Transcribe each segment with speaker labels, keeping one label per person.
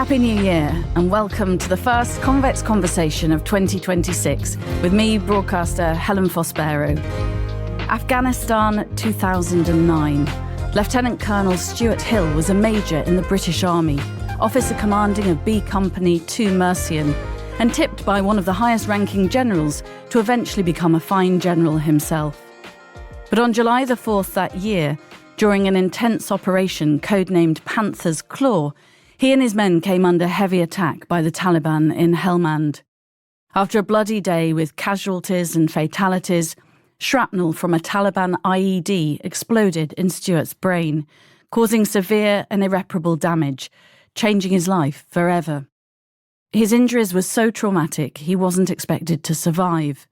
Speaker 1: Happy New Year and welcome to the first Convex Conversation of 2026 with me, broadcaster Helen Fospero. Afghanistan 2009. Lieutenant Colonel Stewart Hill was a major in the British Army, officer commanding of B Company 2 Mercian, and tipped by one of the highest-ranking generals to eventually become a fine general himself. But on July the 4th that year, during an intense operation codenamed Panther's Claw, he and his men came under heavy attack by the Taliban in Helmand. After a bloody day with casualties and fatalities, shrapnel from a Taliban IED exploded in Stewart's brain, causing severe and irreparable damage, changing his life forever. His injuries were so traumatic he wasn't expected to survive.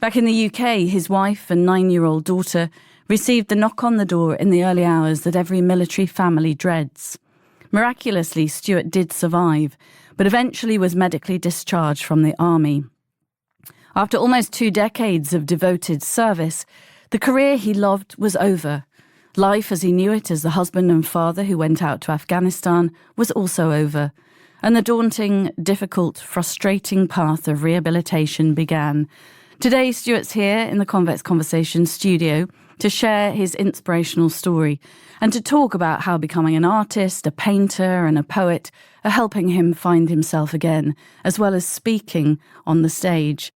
Speaker 1: Back in the UK, his wife and 9-year-old daughter received the knock on the door in the early hours that every military family dreads. Miraculously, Stewart did survive, but eventually was medically discharged from the army. After almost 2 decades of devoted service, the career he loved was over. Life as he knew it as the husband and father who went out to Afghanistan was also over, and the daunting, difficult, frustrating path of rehabilitation began. Today, Stewart's here in the Convex Conversation studio to share his inspirational story and to talk about how becoming an artist, a painter and a poet are helping him find himself again, as well as speaking on the stage.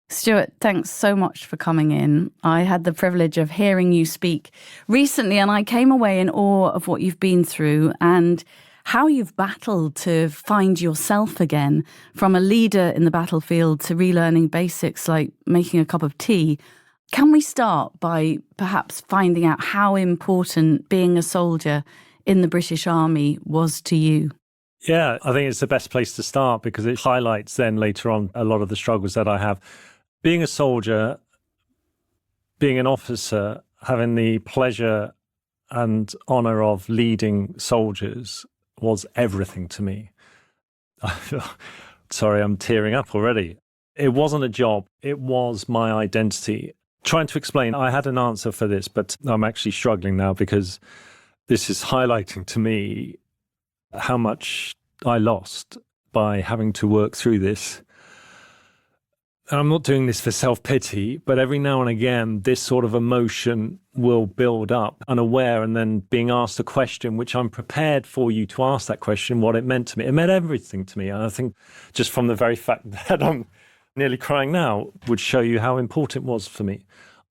Speaker 1: Stewart, thanks so much for coming in. I had the privilege of hearing you speak recently and I came away in awe of what you've been through and how you've battled to find yourself again, from a leader in the battlefield to relearning basics like making a cup of tea. Can we start by perhaps finding out how important being a soldier in the British Army was to you?
Speaker 2: Yeah, I think it's the best place to start because it highlights then later on a lot of the struggles that I have. Being a soldier, being an officer, having the pleasure and honour of leading soldiers was everything to me. Sorry, I'm tearing up already. It wasn't a job. It was my identity. Trying to explain, I had an answer for this, but I'm actually struggling now because this is highlighting to me how much I lost by having to work through this. And I'm not doing this for self-pity, but every now and again, this sort of emotion will build up unaware, and then being asked a question, which I'm prepared for you to ask that question, what it meant to me. It meant everything to me. And I think just from the very fact that I'm nearly crying now would show you how important it was for me.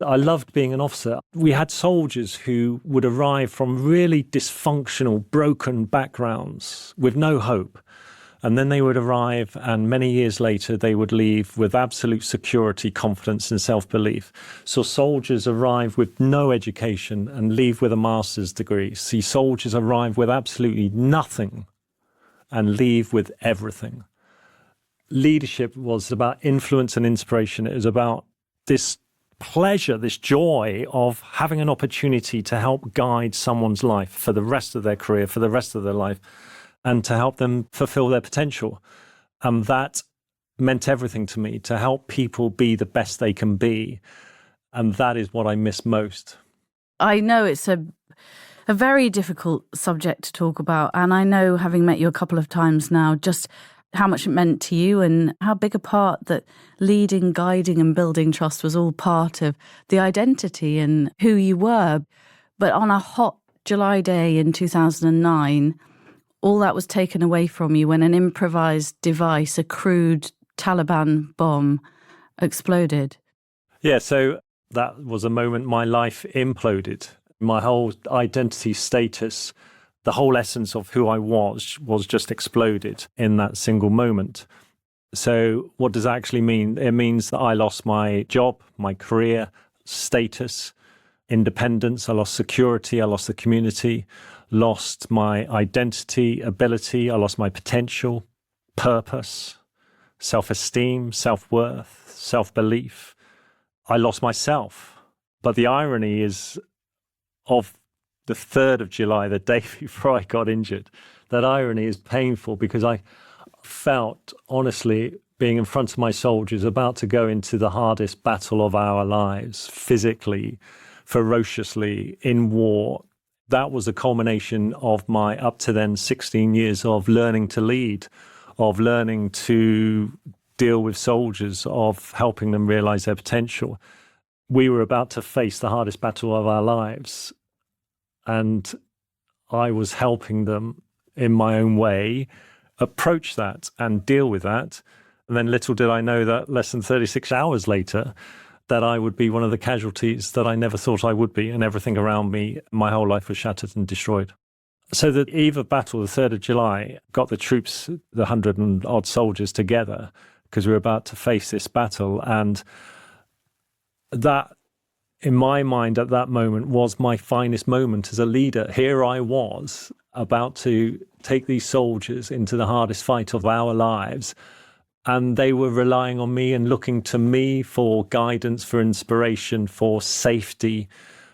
Speaker 2: I loved being an officer. We had soldiers who would arrive from really dysfunctional, broken backgrounds with no hope. And then they would arrive, and many years later, they would leave with absolute security, confidence, and self-belief. So soldiers arrive with no education and leave with a master's degree. See, soldiers arrive with absolutely nothing and leave with everything. Leadership was about influence and inspiration. It was about this pleasure, this joy of having an opportunity to help guide someone's life for the rest of their career, for the rest of their life, and to help them fulfill their potential. And that meant everything to me, to help people be the best they can be. And that is what I miss most.
Speaker 1: I know it's a very difficult subject to talk about. And I know, having met you a couple of times now, just how much it meant to you and how big a part that leading, guiding and building trust was all part of the identity and who you were. But on a hot July day in 2009, all that was taken away from you when an improvised device, a crude Taliban bomb, exploded.
Speaker 2: Yeah, so that was a moment my life imploded. My whole identity status, the whole essence of who I was just exploded in that single moment. So what does that actually mean? It means that I lost my job, my career, status, independence. I lost security. I lost the community, lost my identity, ability. I lost my potential, purpose, self-esteem, self-worth, self-belief. I lost myself. But the irony is of the 3rd of July, the day before I got injured, that irony is painful because I felt, honestly, being in front of my soldiers, about to go into the hardest battle of our lives, physically, ferociously, in war, That was a culmination of my up to then 16 years of learning to lead, of learning to deal with soldiers, of helping them realize their potential. We were about to face the hardest battle of our lives, and I was helping them in my own way approach that and deal with that. And then little did I know that less than 36 hours later, that I would be one of the casualties that I never thought I would be, and everything around me, my whole life was shattered and destroyed. So the eve of battle, the 3rd of July, got the troops, the 100 and odd soldiers together, because we were about to face this battle. And that, in my mind at that moment, was my finest moment as a leader. Here I was about to take these soldiers into the hardest fight of our lives, and they were relying on me and looking to me for guidance, for inspiration, for safety,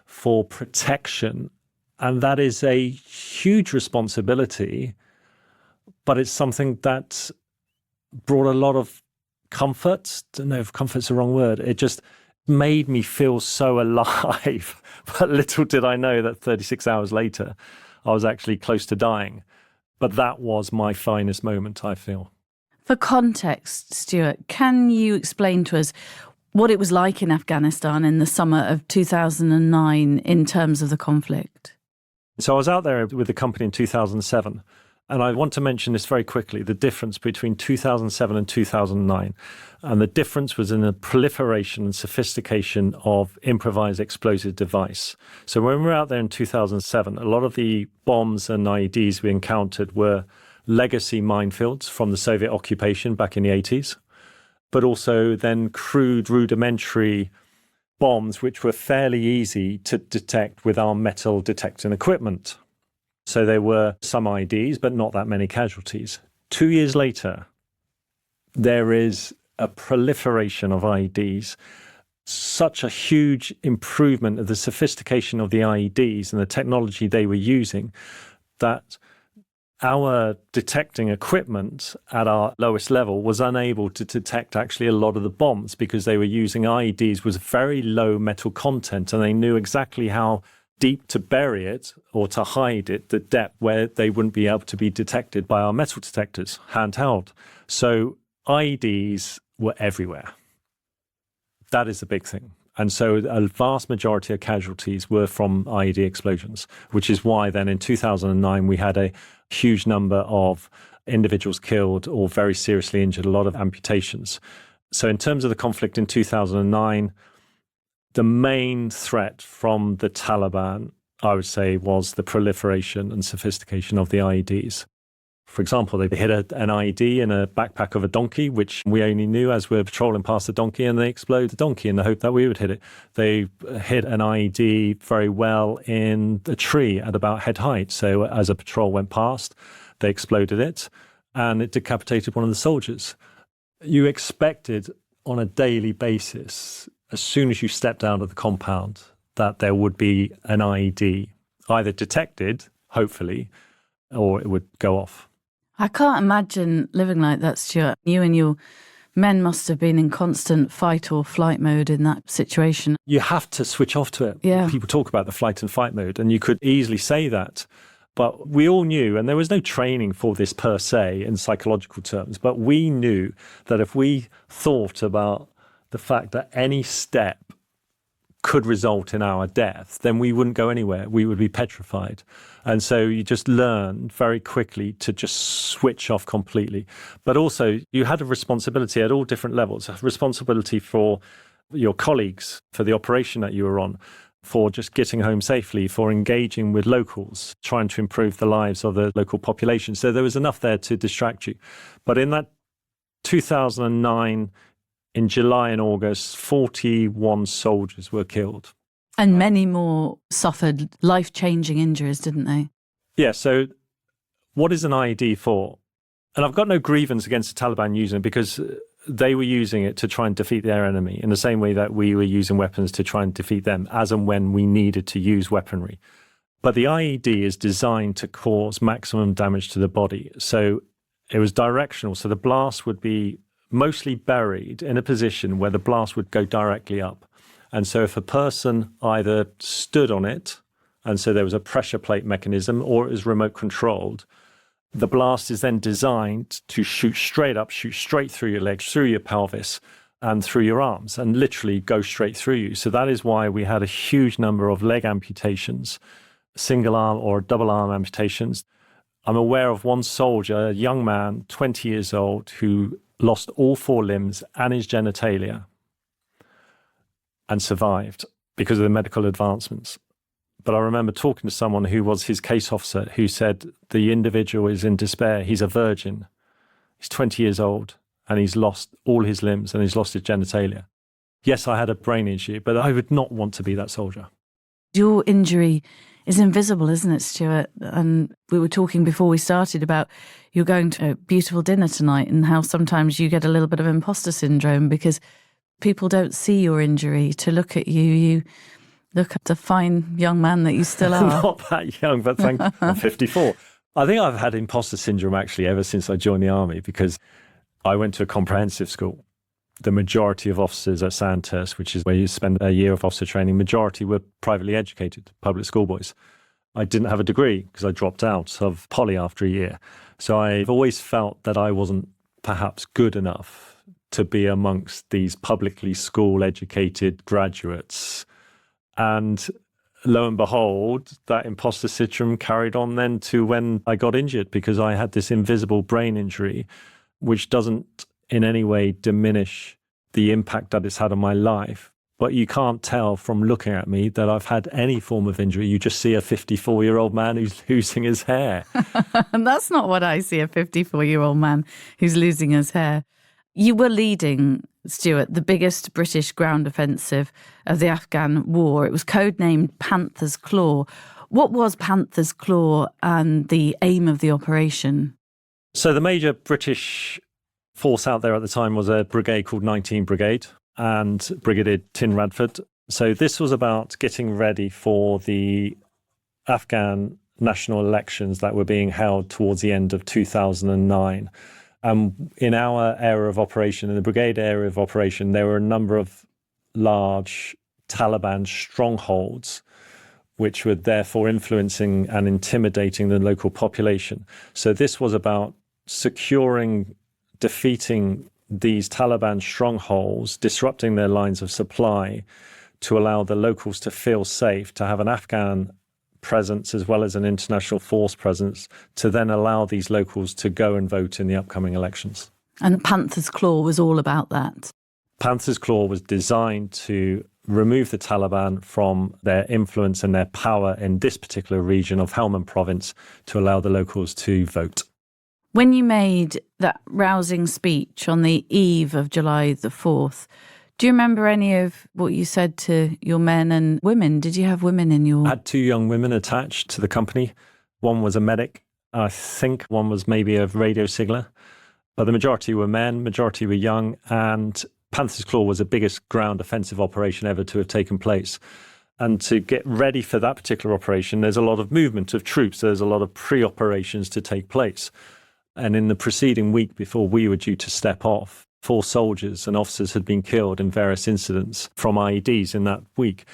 Speaker 2: for protection. And that is a huge responsibility, but it's something that brought a lot of comfort. I don't know if comfort's the wrong word. It just made me feel so alive. But little did I know that 36 hours later, I was actually close to dying. But that was my finest moment, I feel.
Speaker 1: For context, Stuart, can you explain to us what it was like in Afghanistan in the summer of 2009 in terms of the conflict?
Speaker 2: So I was out there with the company in 2007, and I want to mention this very quickly, the difference between 2007 and 2009. And the difference was in the proliferation and sophistication of improvised explosive device. So when we were out there in 2007, a lot of the bombs and IEDs we encountered were legacy minefields from the Soviet occupation back in the 80s, but also then crude, rudimentary bombs, which were fairly easy to detect with our metal detecting equipment. So there were some IEDs, but not that many casualties. 2 years later, there is a proliferation of IEDs, such a huge improvement of the sophistication of the IEDs and the technology they were using, that our detecting equipment at our lowest level was unable to detect actually a lot of the bombs, because they were using IEDs with very low metal content, and they knew exactly how deep to bury it or to hide it, the depth where they wouldn't be able to be detected by our metal detectors, handheld. So IEDs were everywhere. That is the big thing. And so a vast majority of casualties were from IED explosions, which is why then in 2009 we had a huge number of individuals killed or very seriously injured, a lot of amputations. So in terms of the conflict in 2009, the main threat from the Taliban, I would say, was the proliferation and sophistication of the IEDs. For example, they hit an IED in a backpack of a donkey, which we only knew as we were patrolling past the donkey, and they exploded the donkey in the hope that we would hit it. They hit an IED very well in a tree at about head height. So as a patrol went past, they exploded it, and it decapitated one of the soldiers. You expected on a daily basis, as soon as you stepped out of the compound, that there would be an IED either detected, hopefully, or it would go off.
Speaker 1: I can't imagine living like that, Stuart. You and your men must have been in constant fight or flight mode in that situation.
Speaker 2: You have to switch off to it.
Speaker 1: Yeah.
Speaker 2: People talk about the flight and fight mode, and you could easily say that. But we all knew, and there was no training for this per se in psychological terms, but we knew that if we thought about the fact that any step could result in our death, then we wouldn't go anywhere. We would be petrified. And so you just learn very quickly to just switch off completely. But also you had a responsibility at all different levels, a responsibility for your colleagues, for the operation that you were on, for just getting home safely, for engaging with locals, trying to improve the lives of the local population. So there was enough there to distract you. But in that 2009, in July and August, 41 soldiers were killed.
Speaker 1: And many more suffered life-changing injuries, didn't they?
Speaker 2: Yeah, so what is an IED for? And I've got no grievance against the Taliban using it, because they were using it to try and defeat their enemy in the same way that we were using weapons to try and defeat them, as and when we needed to use weaponry. But the IED is designed to cause maximum damage to the body. So it was directional. So the blast would be mostly buried in a position where the blast would go directly up. And so if a person either stood on it And so there was a pressure plate mechanism, or it was remote controlled. The blast is then designed to shoot straight up, shoot straight through your legs, through your pelvis, and through your arms, and literally go straight through you. So that is why we had a huge number of leg amputations, single arm or double arm amputations. I'm aware of one soldier, a young man, 20 years old, who lost all 4 limbs and his genitalia and survived because of the medical advancements. But I remember talking to someone who was his case officer who said the individual is in despair. He's a virgin. He's 20 years old and he's lost all his limbs and he's lost his genitalia. Yes, I had a brain injury, but I would not want to be that soldier.
Speaker 1: Your injury is invisible, isn't it, Stuart? And we were talking before we started about you're going to a beautiful dinner tonight and how sometimes you get a little bit of imposter syndrome because people don't see your injury. To look at you, you look at the fine young man that you still are.
Speaker 2: Not that young, but I'm 54. I think I've had imposter syndrome actually ever since I joined the army because I went to a comprehensive school. The majority of officers at Sandhurst, which is where you spend a year of officer training, majority were privately educated, public schoolboys. I didn't have a degree because I dropped out of poly after a year. So I've always felt that I wasn't perhaps good enough to be amongst these publicly school-educated graduates. And lo and behold, that imposter syndrome carried on then to when I got injured because I had this invisible brain injury, which doesn't in any way diminish the impact that it's had on my life. But you can't tell from looking at me that I've had any form of injury. You just see a 54-year-old man who's losing his hair.
Speaker 1: And that's not what I see, a 54-year-old man who's losing his hair. You were leading, Stuart, the biggest British ground offensive of the Afghan war. It was codenamed Panther's Claw. What was Panther's Claw and the aim of the operation?
Speaker 2: So the major British force out there at the time was a brigade called 19 Brigade and Brigadier Tin Radford. So this was about getting ready for the Afghan national elections that were being held towards the end of 2009. In our area of operation, in the brigade area of operation, there were a number of large Taliban strongholds which were therefore influencing and intimidating the local population. So this was about securing, defeating these Taliban strongholds, disrupting their lines of supply to allow the locals to feel safe, to have an Afghan presence as well as an international force presence, to then allow these locals to go and vote in the upcoming elections.
Speaker 1: And Panther's Claw was all about that.
Speaker 2: Panther's Claw was designed to remove the Taliban from their influence and their power in this particular region of Helmand province to allow the locals to vote.
Speaker 1: When you made that rousing speech on the eve of July the 4th, do you remember any of what you said to your men and women? Did you have women in your...
Speaker 2: I had 2 young women attached to the company. One was a medic. I think one was maybe a radio signaller. But the majority were men, majority were young, and Panther's Claw was the biggest ground offensive operation ever to have taken place. And to get ready for that particular operation, there's a lot of movement of troops. There's a lot of pre-operations to take place. And in the preceding week before we were due to step off, 4 soldiers and officers had been killed in various incidents from IEDs in that week.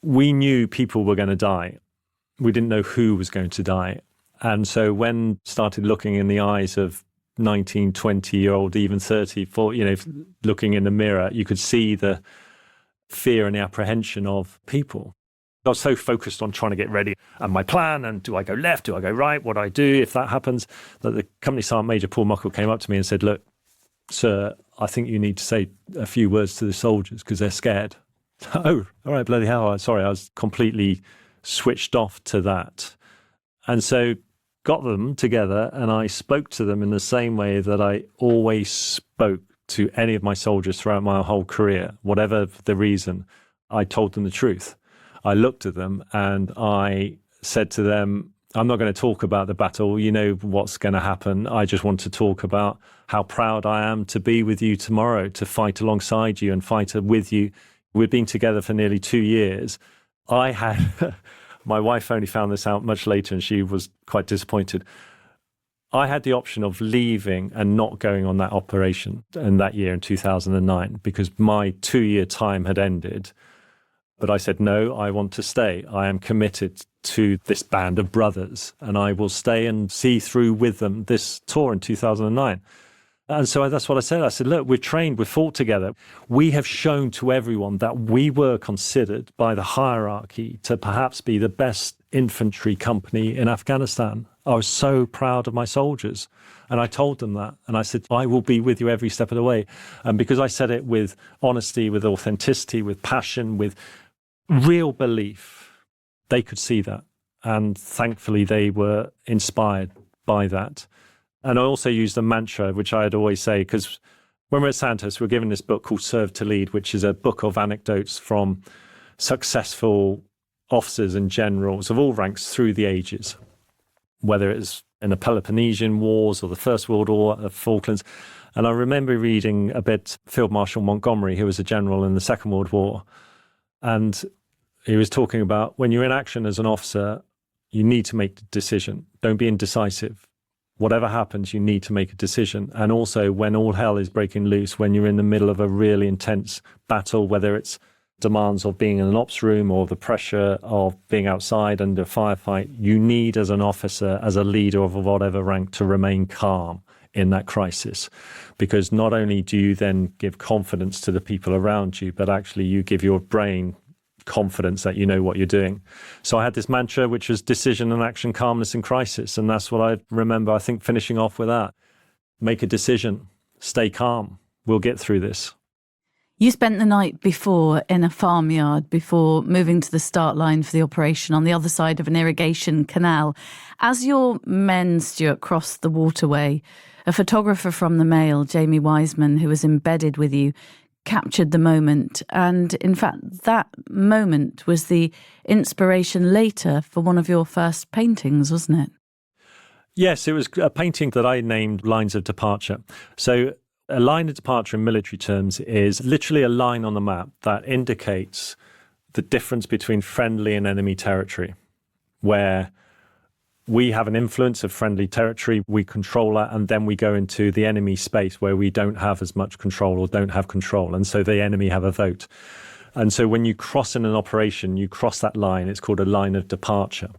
Speaker 2: We knew people were going to die. We didn't know who was going to die. And so when started looking in the eyes of 19, 20-year-old, even 30, looking in the mirror, you could see the fear and the apprehension of people. I was so focused on trying to get ready and my plan and do I go left, do I go right, what do I do if that happens, that the company sergeant major Paul Muckle came up to me and said, look, sir, I think you need to say a few words to the soldiers because they're scared. Oh, all right, bloody hell. Sorry, I was completely switched off to that. And so got them together and I spoke to them in the same way that I always spoke to any of my soldiers throughout my whole career. Whatever the reason, I told them the truth. I looked at them and I said to them, I'm not going to talk about the battle. You know what's going to happen. I just want to talk about how proud I am to be with you tomorrow, to fight alongside you and fight with you. We've been together for nearly 2 years. I had, my wife only found this out much later and she was quite disappointed. I had the option of leaving and not going on that operation in that year in 2009 because my 2-year time had ended. But I said, no, I want to stay. I am committed to this band of brothers, and I will stay and see through with them this tour in 2009. And so that's what I said. I said, look, we've trained, we've fought together. We have shown to everyone that we were considered by the hierarchy to perhaps be the best infantry company in Afghanistan. I was so proud of my soldiers. And I told them that. And I said, I will be with you every step of the way. And because I said it with honesty, with authenticity, with passion, with real belief, they could see that. And thankfully, they were inspired by that. And I also used a mantra, which I'd always say, because when we're at Santos, we're given this book called Serve to Lead, which is a book of anecdotes from successful officers and generals of all ranks through the ages, whether it's in the Peloponnesian Wars or the First World War, the Falklands. And I remember reading a bit Field Marshal Montgomery, who was a general in the Second World War. And he was talking about when you're in action as an officer, you need to make a decision. Don't be indecisive. Whatever happens, you need to make a decision. And also when all hell is breaking loose, when you're in the middle of a really intense battle, whether it's demands of being in an ops room or the pressure of being outside under a firefight, you need as an officer, as a leader of whatever rank, to remain calm in that crisis. Because not only do you then give confidence to the people around you, but actually you give your brain confidence that you know what you're doing. So I had this mantra, which was decision and action, calmness in crisis. And that's what I remember, I think, finishing off with that. Make a decision, stay calm, we'll get through this.
Speaker 1: You spent the night before in a farmyard before moving to the start line for the operation on the other side of an irrigation canal. As your men, Stewart, crossed the waterway, a photographer from the Mail, Jamie Wiseman, who was embedded with you, captured the moment. And in fact, that moment was the inspiration later for one of your first paintings, wasn't it?
Speaker 2: Yes, it was a painting that I named Lines of Departure. So a line of departure in military terms is literally a line on the map that indicates the difference between friendly and enemy territory, where we have an influence of friendly territory, we control that, and then we go into the enemy space where we don't have as much control or don't have control. And so the enemy have a vote. And so when you cross in an operation, you cross that line, it's called a line of departure.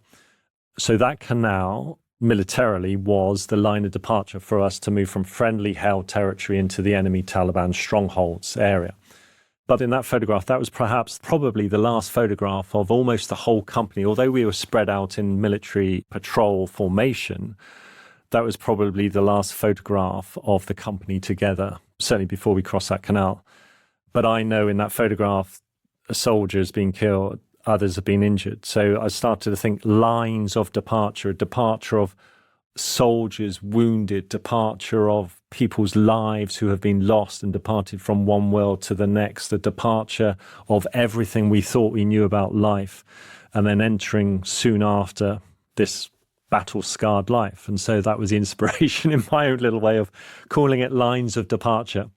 Speaker 2: So that canal militarily was the line of departure for us to move from friendly held territory into the enemy Taliban strongholds area. But in that photograph, that was probably the last photograph of almost the whole company. Although we were spread out in military patrol formation, that was probably the last photograph of the company together, certainly before we crossed that canal. But I know in that photograph, a soldier has been killed, others have been injured. So I started to think lines of departure, a departure of soldiers wounded, departure of people's lives who have been lost and departed from one world to the next, the departure of everything we thought we knew about life, and then entering soon after this battle-scarred life. And so that was the inspiration in my own little way of calling it Lines of Departure.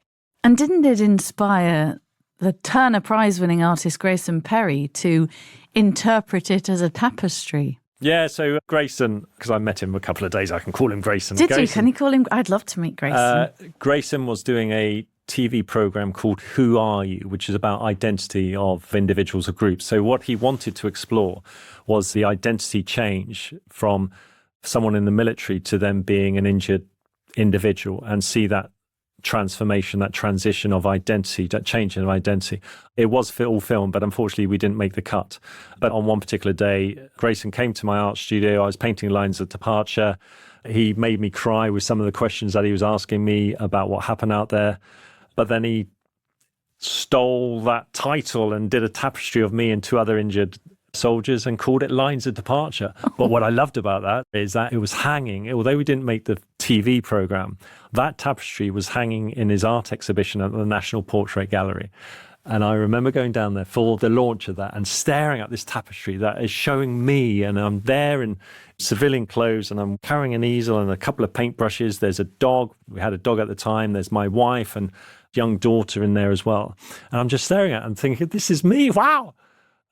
Speaker 1: And didn't it inspire the Turner Prize-winning artist Grayson Perry to interpret it as a tapestry?
Speaker 2: Yeah, so Grayson, because I met him a couple of days, I can call him Grayson.
Speaker 1: Did you? Can you call him? I'd love to meet Grayson.
Speaker 2: Grayson was doing a TV program called Who Are You?, which is about identity of individuals or groups. So what he wanted to explore was the identity change from someone in the military to them being an injured individual, and see that transformation, that transition of identity, that change in identity. It was all filmed, but unfortunately we didn't make the cut. But on one particular day, Grayson came to my art studio. I was painting Lines of Departure. He made me cry with some of the questions that he was asking me about what happened out there. But then he stole that title and did a tapestry of me and two other injured soldiers and called it Lines of Departure. But what I loved about that is that it was hanging, although we didn't make the TV program, that tapestry was hanging in his art exhibition at the National Portrait Gallery. And I remember going down there for the launch of that and staring at this tapestry that is showing me, and I'm there in civilian clothes and I'm carrying an easel and a couple of paintbrushes. There's a dog. We had a dog at the time. There's my wife and young daughter in there as well. And I'm just staring at it and thinking, this is me. Wow.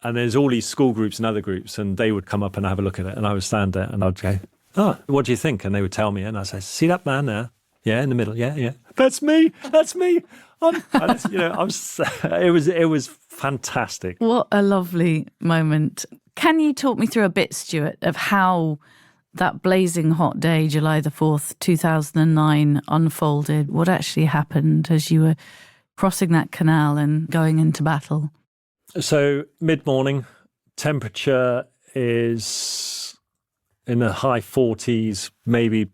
Speaker 2: And there's all these school groups and other groups, and they would come up and have a look at it. And I would stand there and I'd go, oh, what do you think? And they would tell me. And I'd say, see that man there? Yeah, in the middle. Yeah, yeah. That's me. That's me. It was fantastic.
Speaker 1: What a lovely moment. Can you talk me through a bit, Stuart, of how that blazing hot day, July the 4th, 2009, unfolded? What actually happened as you were crossing that canal and going into battle?
Speaker 2: So mid-morning, temperature is in the high 40s, maybe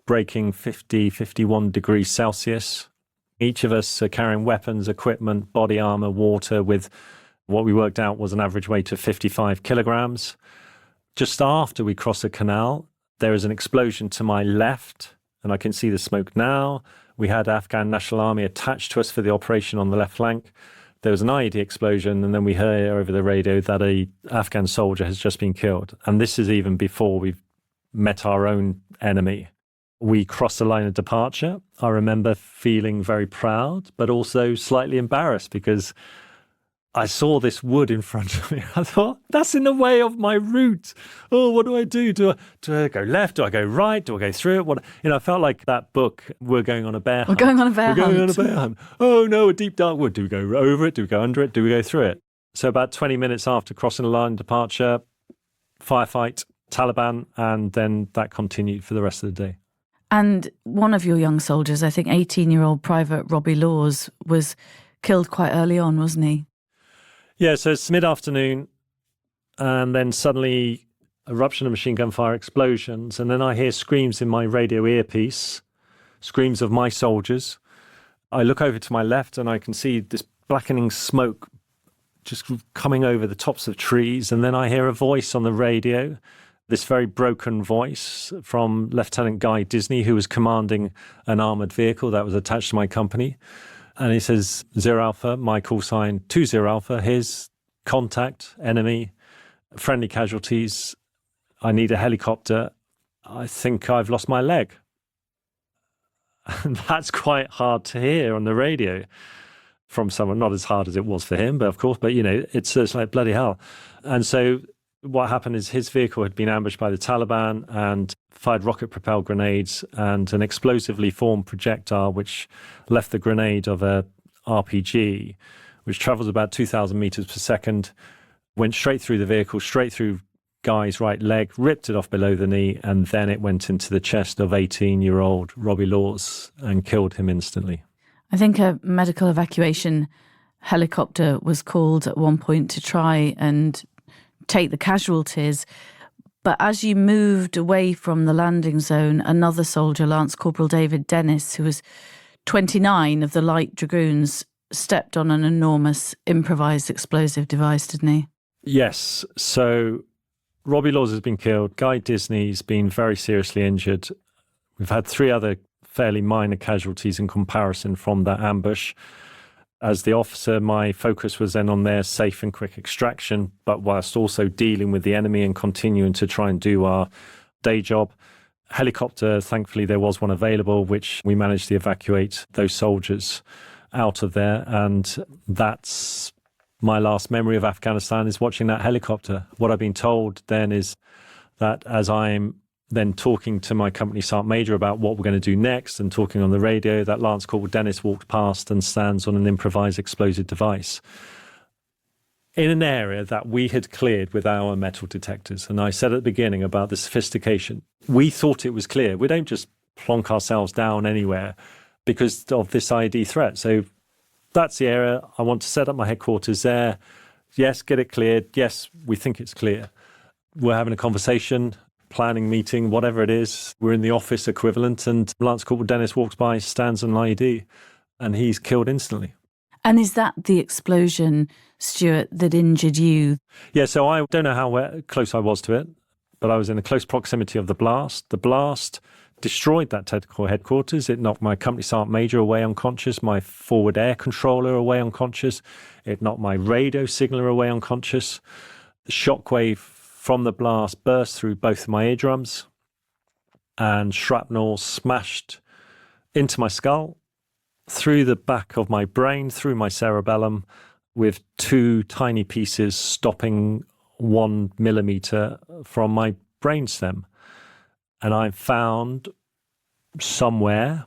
Speaker 2: breaking 50, 51 degrees Celsius. Each of us are carrying weapons, equipment, body armor, water with what we worked out was an average weight of 55 kilograms. Just after we cross a canal, there is an explosion to my left, and I can see the smoke now. We had Afghan National Army attached to us for the operation on the left flank. There was an IED explosion, and then we heard over the radio that a Afghan soldier has just been killed. And this is even before we've met our own enemy. We crossed the line of departure. I remember feeling very proud, but also slightly embarrassed because I saw this wood in front of me. I thought, that's in the way of my route. Oh, what do I do? Do I go left? Do I go right? Do I go through it? I felt like that book, We're Going on a Bear Hunt.
Speaker 1: We're going on a bear
Speaker 2: hunt. Oh, no, a deep dark wood. Do we go over it? Do we go under it? Do we go through it? So about 20 minutes after crossing the line of departure, firefight, Taliban, and then that continued for the rest of the day.
Speaker 1: And one of your young soldiers, I think 18-year-old Private Robbie Laws, was killed quite early on, wasn't he?
Speaker 2: Yeah, so it's mid-afternoon, and then suddenly eruption of machine gun fire, explosions, and then I hear screams in my radio earpiece, screams of my soldiers. I look over to my left, and I can see this blackening smoke just coming over the tops of trees, and then I hear a voice on the radio, this very broken voice from Lieutenant Guy Disney, who was commanding an armoured vehicle that was attached to my company. And he says, 0 Alpha, my call sign 20 Alpha, here's contact, enemy, friendly casualties. I need a helicopter. I think I've lost my leg. And that's quite hard to hear on the radio from someone, not as hard as it was for him, but of course, it's like bloody hell. And so what happened is his vehicle had been ambushed by the Taliban and fired rocket-propelled grenades and an explosively formed projectile which left the grenade of a RPG, which travels about 2,000 meters per second, went straight through the vehicle, straight through Guy's right leg, ripped it off below the knee, and then it went into the chest of 18-year-old Robbie Laws and killed him instantly.
Speaker 1: I think a medical evacuation helicopter was called at one point to try and take the casualties. But as you moved away from the landing zone, another soldier, Lance Corporal David Dennis, who was 29 of the Light Dragoons, stepped on an enormous improvised explosive device, didn't he?
Speaker 2: Yes. So Robbie Laws has been killed. Guy Disney's been very seriously injured. We've had 3 other fairly minor casualties in comparison from that ambush. As the officer, my focus was then on their safe and quick extraction, but whilst also dealing with the enemy and continuing to try and do our day job. Helicopter, thankfully, there was one available, which we managed to evacuate those soldiers out of there. And that's my last memory of Afghanistan, is watching that helicopter. What I've been told then is that as I'm then talking to my company sergeant major about what we're going to do next and talking on the radio, that Lance Corporal Dennis walked past and stands on an improvised explosive device in an area that we had cleared with our metal detectors. And I said at the beginning about the sophistication. We thought it was clear. We don't just plonk ourselves down anywhere because of this ID threat. So that's the area. I want to set up my headquarters there. Yes, get it cleared. Yes, we think it's clear. We're having a conversation, planning meeting, whatever it is. We're in the office equivalent, and Lance Corporal Dennis walks by, stands on an ID, and he's killed instantly.
Speaker 1: And is that the explosion, Stuart, that injured you?
Speaker 2: Yeah, so I don't know how close I was to it, but I was in a close proximity of the blast. The blast destroyed that technical headquarters. It knocked my company sergeant major away unconscious, my forward air controller away unconscious. It knocked my radio signaller away unconscious. The shockwave from the blast burst through both of my eardrums, and shrapnel smashed into my skull, through the back of my brain, through my cerebellum, with 2 tiny pieces stopping 1 millimeter from my brainstem. And I found somewhere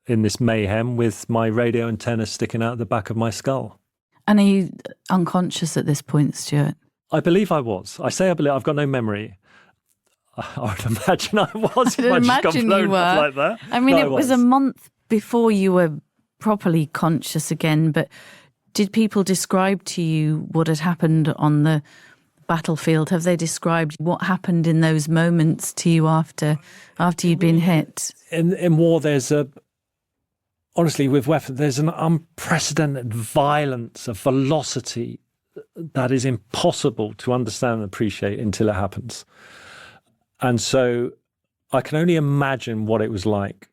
Speaker 2: in this mayhem with my radio antenna sticking out the back of my skull.
Speaker 1: And are you unconscious at this point, Stuart?
Speaker 2: I believe I was. I say I believe. I've got no memory. I would imagine I was.
Speaker 1: I
Speaker 2: If just got
Speaker 1: imagine
Speaker 2: blown
Speaker 1: you were.
Speaker 2: up like that.
Speaker 1: I mean,
Speaker 2: No,
Speaker 1: it was a month before you were properly conscious again, but did people describe to you what had happened on the battlefield? Have they described what happened in those moments to you after you'd been hit?
Speaker 2: In war, honestly, with weapons, there's an unprecedented violence, a velocity that is impossible to understand and appreciate until it happens. And so I can only imagine what it was like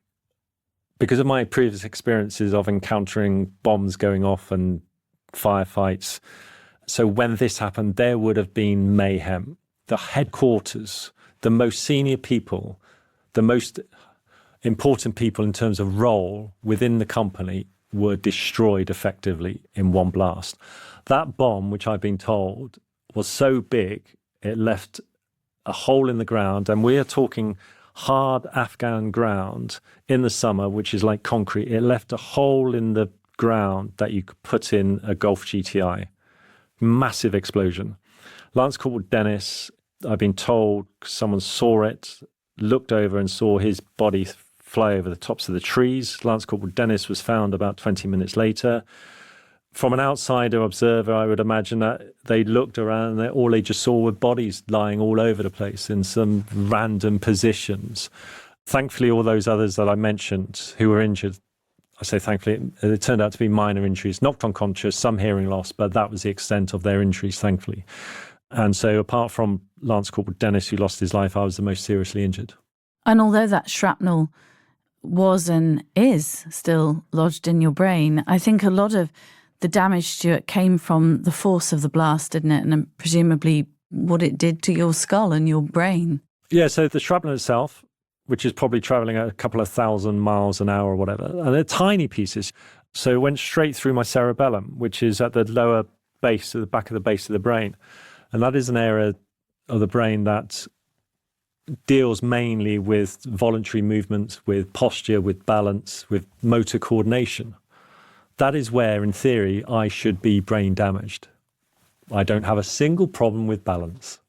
Speaker 2: because of my previous experiences of encountering bombs going off and firefights. So when this happened, there would have been mayhem. The headquarters, the most senior people, the most important people in terms of role within the company were destroyed effectively in one blast. That bomb, which I've been told, was so big, it left a hole in the ground. And we are talking hard Afghan ground in the summer, which is like concrete. It left a hole in the ground that you could put in a Golf GTI. Massive explosion. Lance Corporal Dennis, I've been told someone saw it, looked over and saw his body fly over the tops of the trees. Lance Corporal Dennis was found about 20 minutes later. From an outsider observer, I would imagine that they looked around and all they just saw were bodies lying all over the place in some random positions. Thankfully, all those others that I mentioned who were injured, I say thankfully, it turned out to be minor injuries, knocked unconscious, some hearing loss, but that was the extent of their injuries, thankfully. And so apart from Lance Corporal Dennis, who lost his life, I was the most seriously injured.
Speaker 1: And although that shrapnel was and is still lodged in your brain, I think a lot of the damage, Stuart, came from the force of the blast, didn't it? And presumably what it did to your skull and your brain.
Speaker 2: Yeah, so the shrapnel itself, which is probably traveling at a couple of thousand miles an hour or whatever, and they're tiny pieces. So it went straight through my cerebellum, which is at the lower base, at the back of the base of the brain. And that is an area of the brain that deals mainly with voluntary movements, with posture, with balance, with motor coordination. That is where, in theory, I should be brain damaged. I don't have a single problem with balance,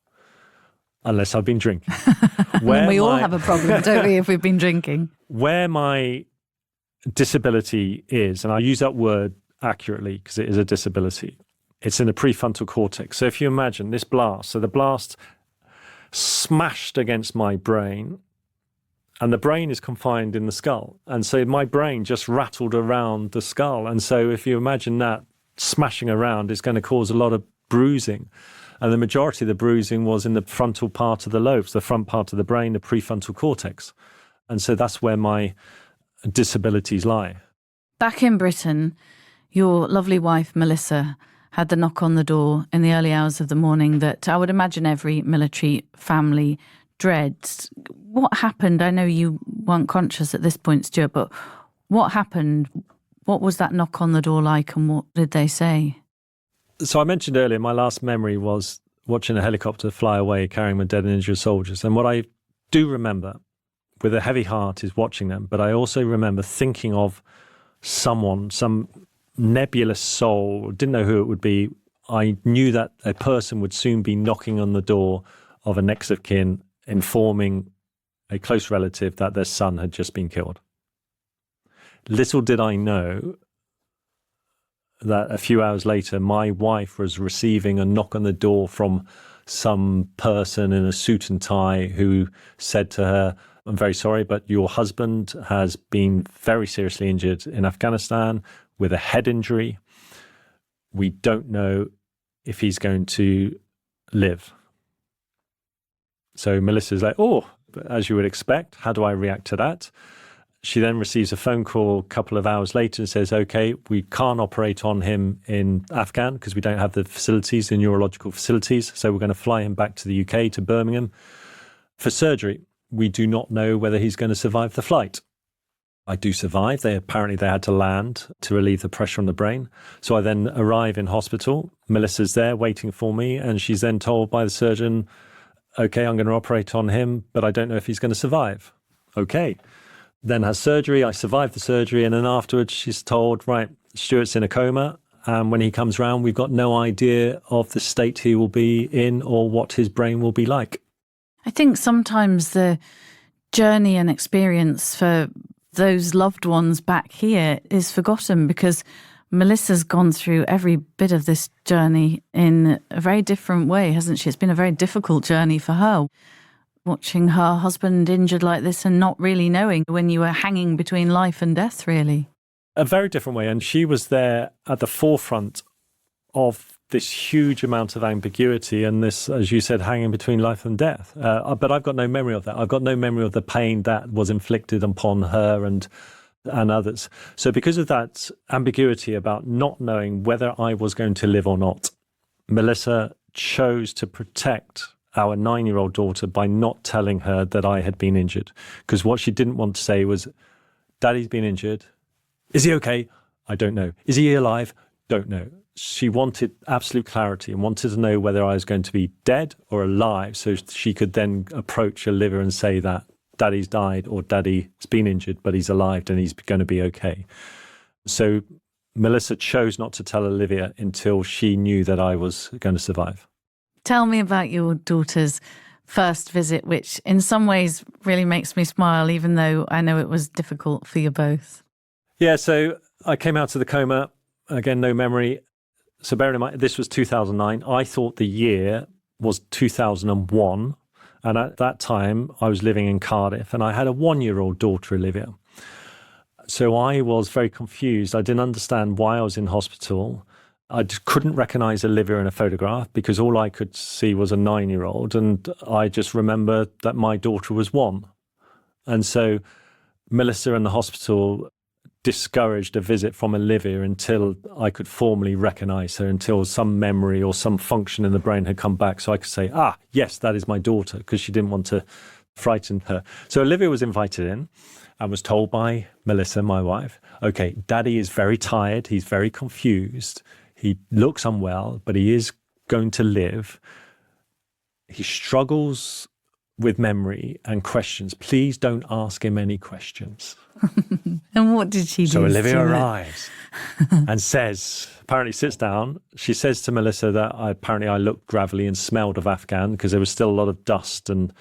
Speaker 2: unless I've been drinking.
Speaker 1: We all have a problem, don't we, if we've been drinking?
Speaker 2: Where my disability is, and I use that word accurately because it is a disability, it's in the prefrontal cortex. So if you imagine this blast, so the blast smashed against my brain, and the brain is confined in the skull. And so my brain just rattled around the skull. And so if you imagine that smashing around, it's going to cause a lot of bruising. And the majority of the bruising was in the frontal part of the lobes, the front part of the brain, the prefrontal cortex. And so that's where my disabilities lie.
Speaker 1: Back in Britain, your lovely wife, Melissa, had the knock on the door in the early hours of the morning that I would imagine every military family dreads. What happened? I know you weren't conscious at this point, Stuart, but what happened? What was that knock on the door like and what did they say?
Speaker 2: So I mentioned earlier, my last memory was watching a helicopter fly away carrying my dead and injured soldiers. And what I do remember with a heavy heart is watching them, but I also remember thinking of someone, some nebulous soul, didn't know who it would be. I knew that a person would soon be knocking on the door of a next of kin, informing a close relative that their son had just been killed. Little did I know that a few hours later, my wife was receiving a knock on the door from some person in a suit and tie who said to her, "I'm very sorry, but your husband has been very seriously injured in Afghanistan with a head injury. We don't know if he's going to live." So Melissa's like, "Oh, as you would expect, how do I react to that?" She then receives a phone call a couple of hours later and says, "Okay, we can't operate on him in Afghan because we don't have the facilities, the neurological facilities. So we're going to fly him back to the UK, to Birmingham for surgery. We do not know whether he's going to survive the flight." I do survive. Apparently they had to land to relieve the pressure on the brain. So I then arrive in hospital. Melissa's there waiting for me. And she's then told by the surgeon, "Okay, I'm going to operate on him, but I don't know if he's going to survive." Okay. then has surgery. I survived the surgery. And then afterwards, she's told, right, Stuart's in a coma. And when he comes round, we've got no idea of the state he will be in or what his brain will be like.
Speaker 1: I think sometimes the journey and experience for those loved ones back here is forgotten, because Melissa's gone through every bit of this journey in a very different way, hasn't she? It's been a very difficult journey for her, watching her husband injured like this and not really knowing when you were hanging between life and death, really.
Speaker 2: A very different way. And she was there at the forefront of this huge amount of ambiguity and this, as you said, hanging between life and death. But I've got no memory of that. I've got no memory of the pain that was inflicted upon her and others. So because of that ambiguity about not knowing whether I was going to live or not, Melissa chose to protect our 9-year-old daughter by not telling her that I had been injured. Because what she didn't want to say was, Daddy's been injured. Is he okay? I don't know. Is he alive? Don't know. She wanted absolute clarity and wanted to know whether I was going to be dead or alive, so she could then approach Olivia and say that Daddy's died or Daddy's been injured, but he's alive and he's going to be okay. So Melissa chose not to tell Olivia until she knew that I was going to survive.
Speaker 1: Tell me about your daughter's first visit, which in some ways really makes me smile, even though I know it was difficult for you both.
Speaker 2: Yeah, so I came out of the coma, again, no memory. So bearing in mind, this was 2009. I thought the year was 2001. And at that time, I was living in Cardiff and I had a 1-year-old daughter, Olivia. So I was very confused. I didn't understand why I was in hospital. I just couldn't recognize Olivia in a photograph because all I could see was a 9-year-old. And I just remember that my daughter was 1. And so Melissa and the hospital discouraged a visit from Olivia until I could formally recognize her, until some memory or some function in the brain had come back so I could say, yes, that is my daughter, because she didn't want to frighten her. So Olivia was invited in and was told by Melissa, my wife, okay, Daddy is very tired, he's very confused, he looks unwell, but he is going to live. He struggles with memory and questions. Please don't ask him any questions.
Speaker 1: And what did she do?
Speaker 2: So Olivia arrives and says, apparently sits down. She says to Melissa that I looked gravelly and smelled of Afghan because there was still a lot of dust and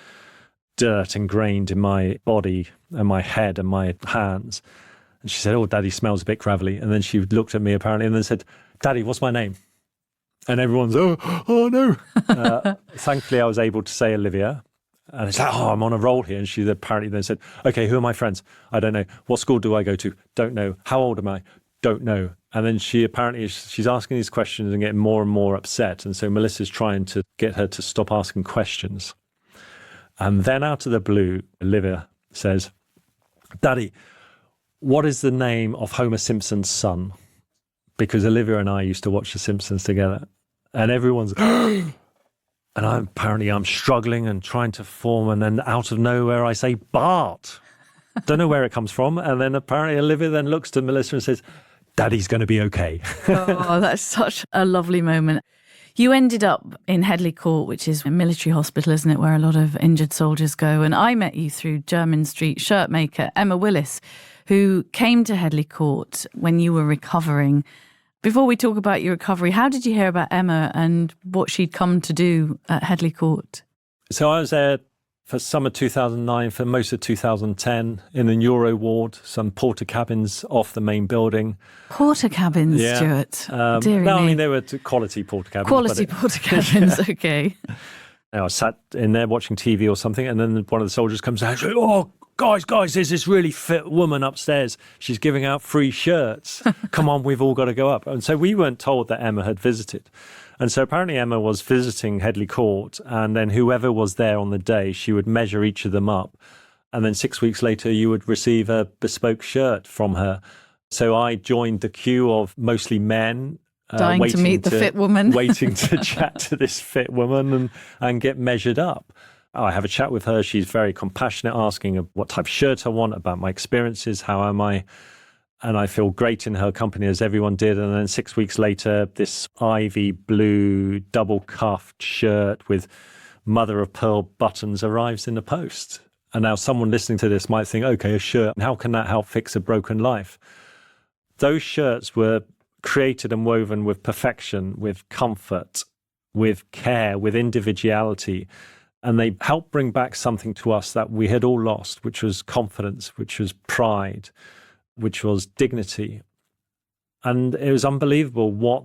Speaker 2: dirt ingrained in my body and my head and my hands. And she said, oh, Daddy smells a bit gravelly. And then she looked at me apparently and then said, Daddy, what's my name? And everyone's, oh no. Thankfully, I was able to say Olivia. And it's like, I'm on a roll here. And she apparently then said, okay, who are my friends? I don't know. What school do I go to? Don't know. How old am I? Don't know. And then she's asking these questions and getting more and more upset. And so Melissa's trying to get her to stop asking questions. And then out of the blue, Olivia says, Daddy, what is the name of Homer Simpson's son? Because Olivia and I used to watch The Simpsons together. And everyone's... And I'm struggling and trying to form, and then out of nowhere I say, Bart. Don't know where it comes from. And then apparently Olivia then looks to Melissa and says, Daddy's going to be okay.
Speaker 1: Oh, that's such a lovely moment. You ended up in Headley Court, which is a military hospital, isn't it, where a lot of injured soldiers go. And I met you through Jermyn Street shirt maker Emma Willis, who came to Headley Court when you were recovering. Before we talk about your recovery, how did you hear about Emma and what she'd come to do at Headley Court?
Speaker 2: So I was there for summer 2009, for most of 2010, in the neuro ward, some porter cabins off the main building.
Speaker 1: Porter cabins,
Speaker 2: yeah.
Speaker 1: Stuart? Deary me.
Speaker 2: I mean, they were quality porter cabins.
Speaker 1: Quality porter cabins, okay.
Speaker 2: I sat in there watching TV or something, and then one of the soldiers comes out and says, oh, guys, there's this really fit woman upstairs. She's giving out free shirts. Come on, we've all got to go up. And so we weren't told that Emma had visited. And so apparently Emma was visiting Headley Court, and then whoever was there on the day, she would measure each of them up. And then 6 weeks later, you would receive a bespoke shirt from her. So I joined the queue of mostly men.
Speaker 1: Dying to meet the fit woman.
Speaker 2: Waiting to chat to this fit woman and get measured up. I have a chat with her. She's very compassionate, asking what type of shirt I want, about my experiences, how am I? And I feel great in her company, as everyone did. And then 6 weeks later, this ivy blue double-cuffed shirt with mother of pearl buttons arrives in the post. And now someone listening to this might think, okay, a shirt, how can that help fix a broken life? Those shirts were created and woven with perfection, with comfort, with care, with individuality. And they helped bring back something to us that we had all lost, which was confidence, which was pride, which was dignity. And it was unbelievable what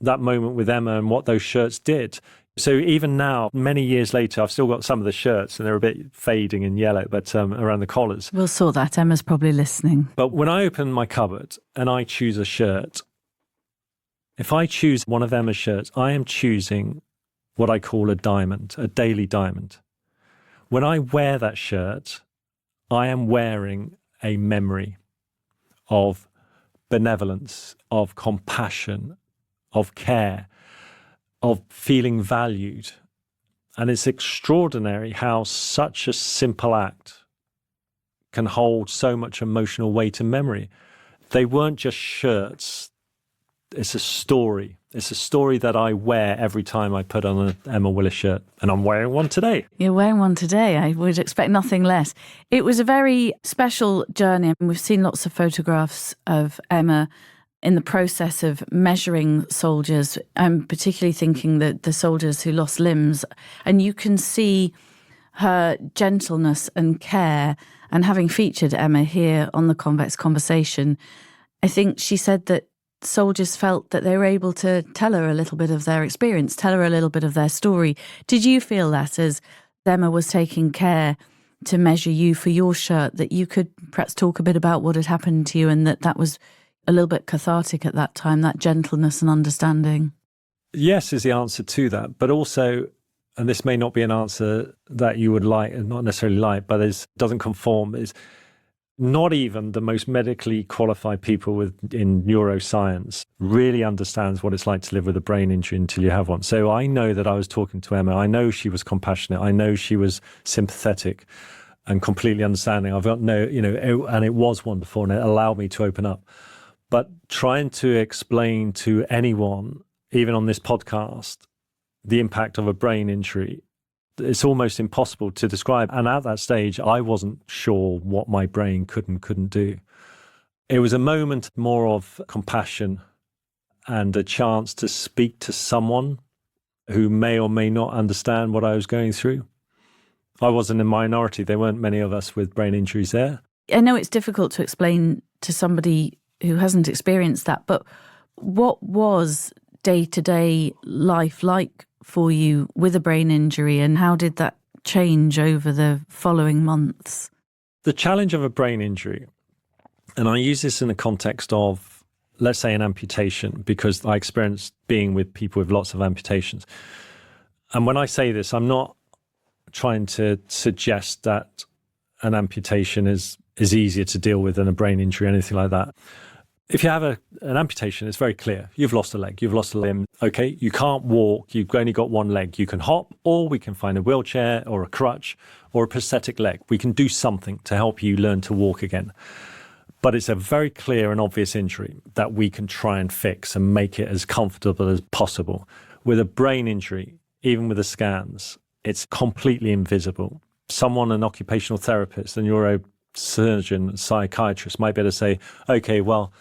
Speaker 2: that moment with Emma and what those shirts did. So even now, many years later, I've still got some of the shirts and they're a bit fading and yellow, but around the collars.
Speaker 1: We'll sort that. Emma's probably listening.
Speaker 2: But when I open my cupboard and I choose a shirt, if I choose one of Emma's shirts, I am choosing what I call a diamond, a daily diamond. When I wear that shirt, I am wearing a memory of benevolence, of compassion, of care, of feeling valued. And it's extraordinary how such a simple act can hold so much emotional weight and memory. They weren't just shirts. It's a story. It's a story that I wear every time I put on an Emma Willis shirt. And I'm wearing one today.
Speaker 1: You're wearing one today. I would expect nothing less. It was a very special journey. We've seen lots of photographs of Emma in the process of measuring soldiers. I'm particularly thinking that the soldiers who lost limbs. And you can see her gentleness and care. And having featured Emma here on the Convex Conversation, I think she said that soldiers felt that they were able to tell her a little bit of their experience, tell her a little bit of their story. Did you feel that as Emma was taking care to measure you for your shirt, that you could perhaps talk a bit about what had happened to you and that was a little bit cathartic at that time, that gentleness and understanding?
Speaker 2: Yes is the answer to that. But also, and this may not be an answer that you would like, and not necessarily like, but doesn't conform, is not even the most medically qualified people in neuroscience really understands what it's like to live with a brain injury until you have one. So I know that I was talking to Emma. I know she was compassionate. I know she was sympathetic and completely understanding. I've got and it was wonderful and it allowed me to open up. But trying to explain to anyone, even on this podcast, the impact of a brain injury, it's almost impossible to describe. And at that stage, I wasn't sure what my brain could and couldn't do. It was a moment more of compassion and a chance to speak to someone who may or may not understand what I was going through. I wasn't a minority. There weren't many of us with brain injuries there.
Speaker 1: I know it's difficult to explain to somebody who hasn't experienced that, but what was day-to-day life like for you with a brain injury, and how did that change over the following months?
Speaker 2: The challenge of a brain injury, and I use this in the context of, let's say, an amputation, because I experienced being with people with lots of amputations. And when I say this, I'm not trying to suggest that an amputation is easier to deal with than a brain injury or anything like that. If you have an amputation, it's very clear. You've lost a leg, you've lost a limb. Okay, you can't walk, you've only got one leg. You can hop, or we can find a wheelchair or a crutch or a prosthetic leg. We can do something to help you learn to walk again. But it's a very clear and obvious injury that we can try and fix and make it as comfortable as possible. With a brain injury, even with the scans, it's completely invisible. Someone, an occupational therapist, a neurosurgeon, a psychiatrist might be able to say, okay, well,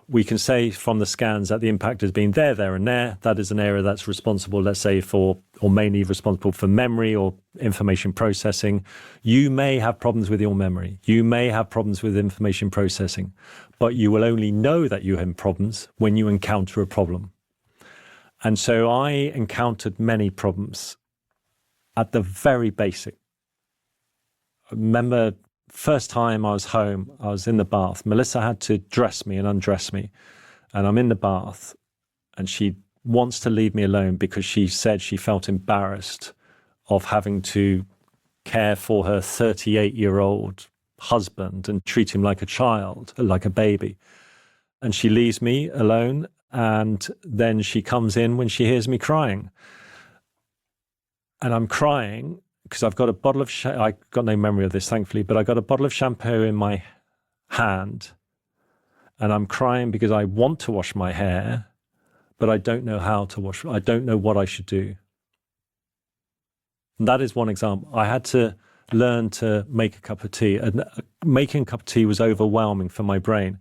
Speaker 2: we can say from the scans that the impact has been there, and there. That is an area that's responsible, let's say, for, or mainly responsible for memory or information processing. You may have problems with your memory. You may have problems with information processing, but you will only know that you have problems when you encounter a problem. And so I encountered many problems at the very basic. I remember first time I was home, I was in the bath. Melissa had to dress me and undress me. And I'm in the bath and she wants to leave me alone because she said she felt embarrassed of having to care for her 38-year-old husband and treat him like a child, like a baby. And she leaves me alone, and then she comes in when she hears me crying. And I'm crying because I've got a bottle of I got no memory of this, thankfully, but I got a bottle of shampoo in my hand, and I'm crying because I want to wash my hair, but I don't know how to wash. I don't know what I should do. And that is one example. I had to learn to make a cup of tea. And making a cup of tea was overwhelming for my brain.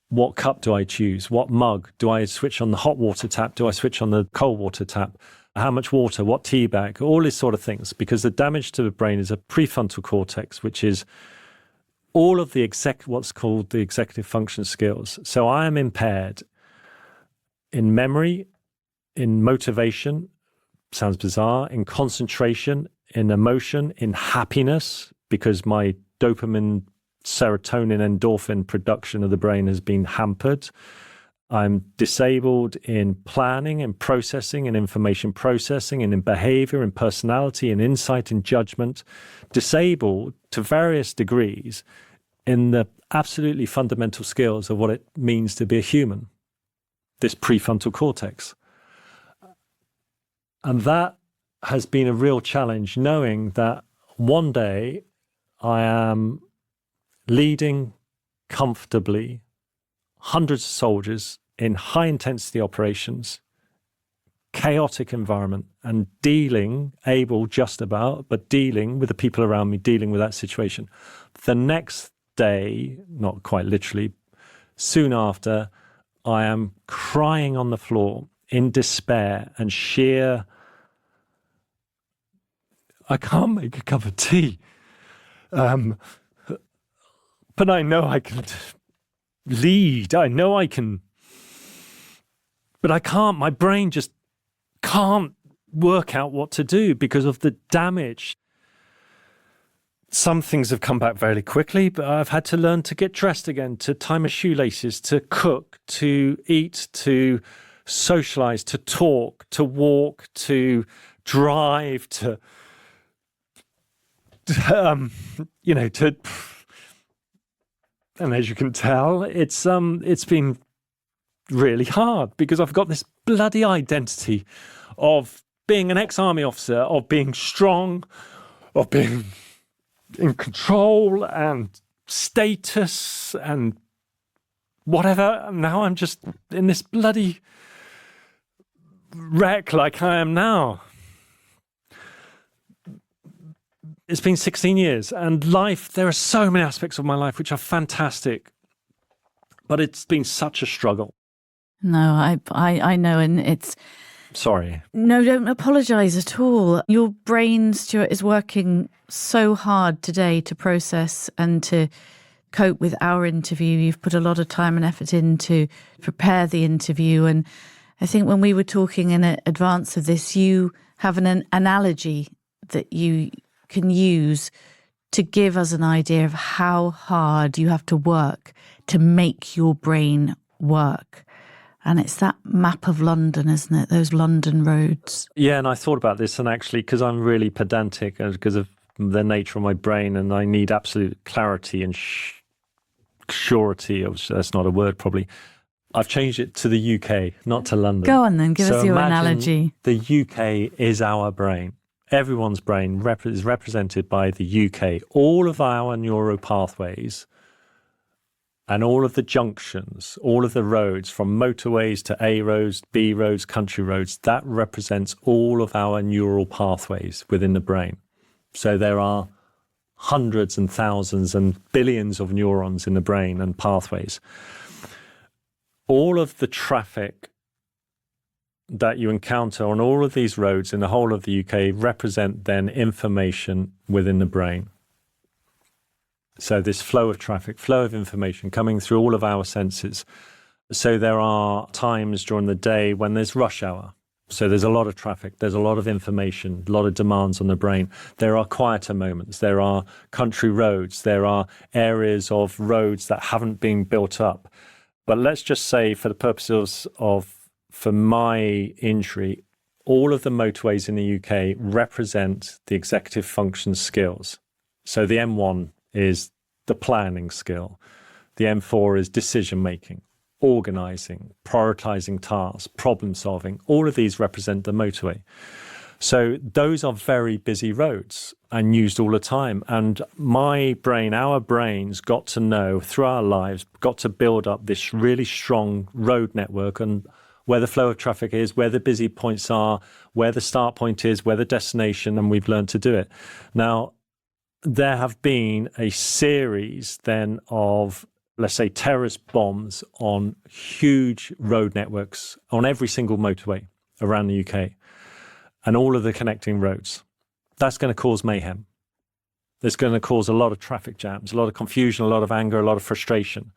Speaker 2: What cup do I choose? What mug? Do I switch on the hot water tap? Do I switch on the cold water tap? How much water? What tea bag? All these sort of things. Because the damage to the brain is a prefrontal cortex, which is all of the what's called the executive function skills. So I am impaired in memory, in motivation, sounds bizarre, in concentration, in emotion, in happiness, because my dopamine, serotonin, endorphin production of the brain has been hampered. I'm disabled in planning, in processing, in information processing, and in behavior, in personality, in insight, in judgment. Disabled to various degrees in the absolutely fundamental skills of what it means to be a human, this prefrontal cortex. And that has been a real challenge, knowing that one day I am leading comfortably hundreds of soldiers in high-intensity operations, chaotic environment, and dealing with the people around me, dealing with that situation. The next day, not quite literally, soon after, I am crying on the floor in despair and sheer, I can't make a cup of tea. But I know I can lead. I know I can, but I can't. My brain just can't work out what to do because of the damage. Some things have come back very quickly, but I've had to learn to get dressed again, to tie my shoelaces, to cook, to eat, to socialize, to talk, to walk, to drive, to and as you can tell, it's been really hard because I've got this bloody identity of being an ex-army officer, of being strong, of being in control and status and whatever. Now I'm just in this bloody wreck like I am now. It's been 16 years and life, there are so many aspects of my life which are fantastic, but it's been such a struggle.
Speaker 1: No, I know, and it's...
Speaker 2: Sorry.
Speaker 1: No, don't apologise at all. Your brain, Stuart, is working so hard today to process and to cope with our interview. You've put a lot of time and effort in to prepare the interview. And I think when we were talking in advance of this, you have an analogy that you can use to give us an idea of how hard you have to work to make your brain work. And it's that map of London, isn't it? Those London roads. Yeah,
Speaker 2: and I thought about this, and actually, because I'm really pedantic, because of the nature of my brain, and I need absolute clarity and surety, that's not a word probably, I've changed it to the UK, not to London.
Speaker 1: Go on then, give us your analogy.
Speaker 2: The UK is our brain. Everyone's brain is represented by the UK. All of our neural pathways and all of the junctions, all of the roads, from motorways to A roads, B roads, country roads, that represents all of our neural pathways within the brain. So there are hundreds and thousands and billions of neurons in the brain and pathways. All of the traffic that you encounter on all of these roads in the whole of the UK represent then information within the brain. So this flow of traffic, flow of information coming through all of our senses. So there are times during the day when there's rush hour. So there's a lot of traffic, there's a lot of information, a lot of demands on the brain. There are quieter moments, there are country roads, there are areas of roads that haven't been built up. But let's just say, for the purposes for my injury, all of the motorways in the UK represent the executive function skills. So the M1 is the planning skill. The M4 is decision-making, organising, prioritising tasks, problem-solving. All of these represent the motorway. So those are very busy roads and used all the time. And my brain, our brains got to know through our lives, got to build up this really strong road network and where the flow of traffic is, where the busy points are, where the start point is, where the destination, and we've learned to do it. Now, there have been a series then of, let's say, terrorist bombs on huge road networks on every single motorway around the UK and all of the connecting roads. That's going to cause mayhem. It's going to cause a lot of traffic jams, a lot of confusion, a lot of anger, a lot of frustration.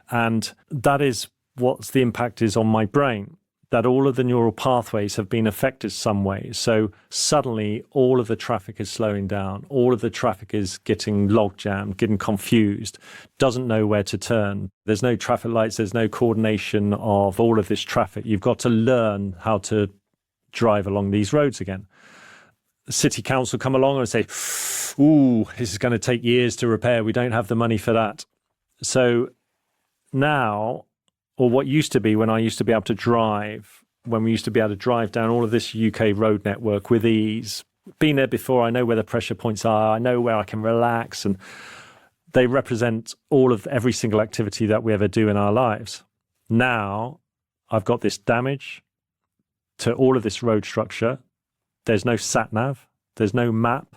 Speaker 2: And that is what the impact is on my brain, that all of the neural pathways have been affected some way. So suddenly all of the traffic is slowing down. All of the traffic is getting log jammed, getting confused, doesn't know where to turn. There's no traffic lights. There's no coordination of all of this traffic. You've got to learn how to drive along these roads again. The city council come along and say, ooh, this is going to take years to repair. We don't have the money for that. So now, or what used to be when I used to be able to drive, when we used to be able to drive down all of this UK road network with ease, been there before, I know where the pressure points are, I know where I can relax, and they represent all of every single activity that we ever do in our lives. Now, I've got this damage to all of this road structure. There's no sat-nav, there's no map,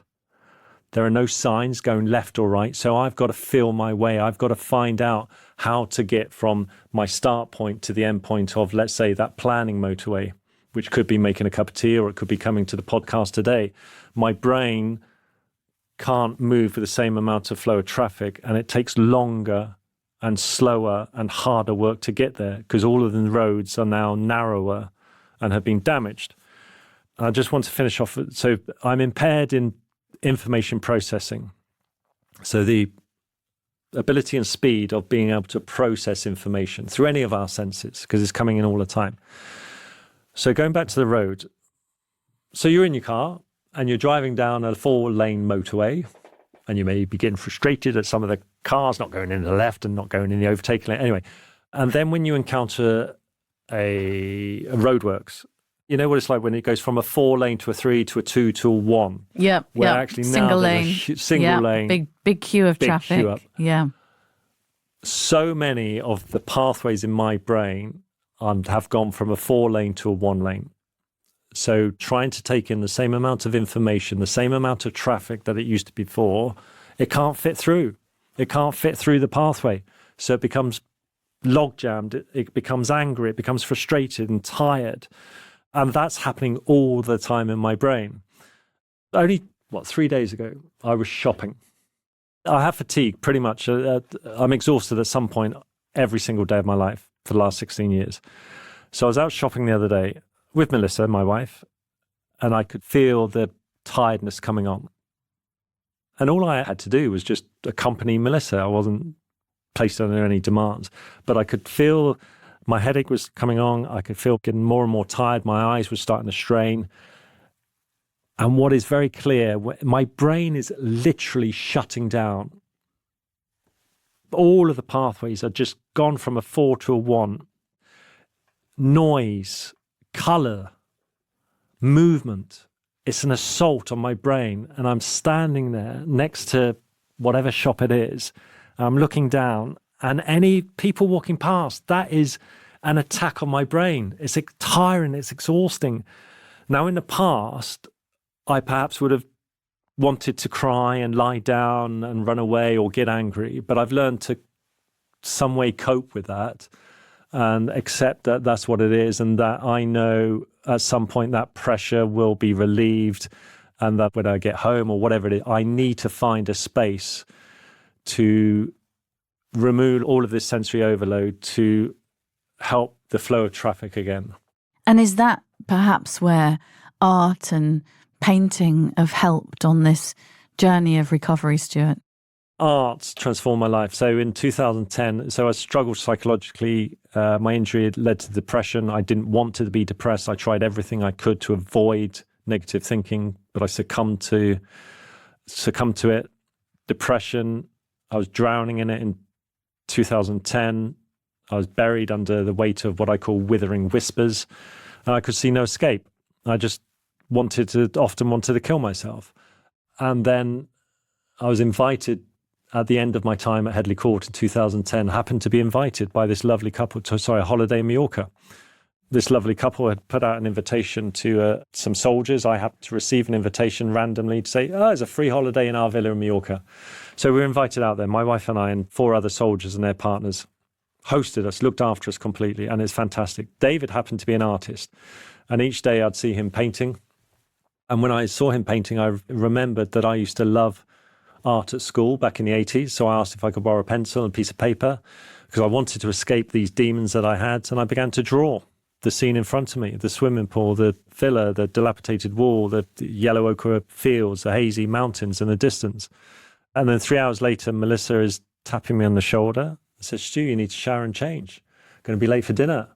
Speaker 2: there are no signs going left or right, so I've got to feel my way. I've got to find out how to get from my start point to the end point of, let's say, that planning motorway, which could be making a cup of tea or it could be coming to the podcast today. My brain can't move with the same amount of flow of traffic, and it takes longer and slower and harder work to get there because all of the roads are now narrower and have been damaged. I just want to finish off. So I'm impaired in information processing. So the ability and speed of being able to process information through any of our senses, because it's coming in all the time. So going back to the road. So you're in your car and you're driving down a 4-lane motorway, and you may be getting frustrated at some of the cars not going in the left and not going in the overtaking lane. Anyway, and then when you encounter a roadworks, you know what it's like when it goes from a 4-lane to a 3 to a 2 to a 1.
Speaker 1: Yeah,
Speaker 2: where
Speaker 1: yeah.
Speaker 2: actually now
Speaker 1: single
Speaker 2: there's
Speaker 1: lane,
Speaker 2: a single lane,
Speaker 1: big queue of
Speaker 2: big
Speaker 1: traffic.
Speaker 2: queue up.
Speaker 1: Yeah.
Speaker 2: So many of the pathways in my brain have gone from a 4-lane to a 1-lane. So trying to take in the same amount of information, the same amount of traffic that it used to be before, it can't fit through. It can't fit through the pathway. So it becomes log jammed. It becomes angry. It becomes frustrated and tired. And that's happening all the time in my brain. Only, 3 days ago, I was shopping. I have fatigue pretty much. I'm exhausted at some point every single day of my life for the last 16 years. So I was out shopping the other day with Melissa, my wife, and I could feel the tiredness coming on. And all I had to do was just accompany Melissa. I wasn't placed under any demands, but I could feel my headache was coming on. I could feel getting more and more tired. My eyes were starting to strain. And what is very clear, my brain is literally shutting down. All of the pathways are just gone from a 4 to a 1. Noise, color, movement. It's an assault on my brain. And I'm standing there next to whatever shop it is. I'm looking down, and any people walking past, that is an attack on my brain. It's tiring, it's exhausting. Now, in the past, I perhaps would have wanted to cry and lie down and run away or get angry, but I've learned to some way cope with that and accept that that's what it is, and that I know at some point that pressure will be relieved, and that when I get home or whatever it is, I need to find a space to remove all of this sensory overload to help the flow of traffic again.
Speaker 1: And is that perhaps where art and painting have helped on this journey of recovery, Stuart?
Speaker 2: Art transformed my life. So in 2010, I struggled psychologically. My injury had led to depression. I didn't want to be depressed. I tried everything I could to avoid negative thinking, but I succumbed to it. Depression, I was drowning in it in 2010. I was buried under the weight of what I call withering whispers, and I could see no escape. I just often wanted to kill myself. And then I was invited at the end of my time at Headley Court in 2010, happened to be invited by this lovely couple to a holiday in Mallorca. This lovely couple had put out an invitation to some soldiers. I happened to receive an invitation randomly to say, it's a free holiday in our villa in Mallorca. So we were invited out there, my wife and I and 4 other soldiers and their partners hosted us, looked after us completely, and it's fantastic. David happened to be an artist, and each day I'd see him painting. And when I saw him painting, I remembered that I used to love art at school back in the 80s. So I asked if I could borrow a pencil and a piece of paper because I wanted to escape these demons that I had. And I began to draw the scene in front of me, the swimming pool, the villa, the dilapidated wall, the yellow ochre fields, the hazy mountains in the distance. And then 3 hours later, Melissa is tapping me on the shoulder and says, Stu, you need to shower and change. Going to be late for dinner.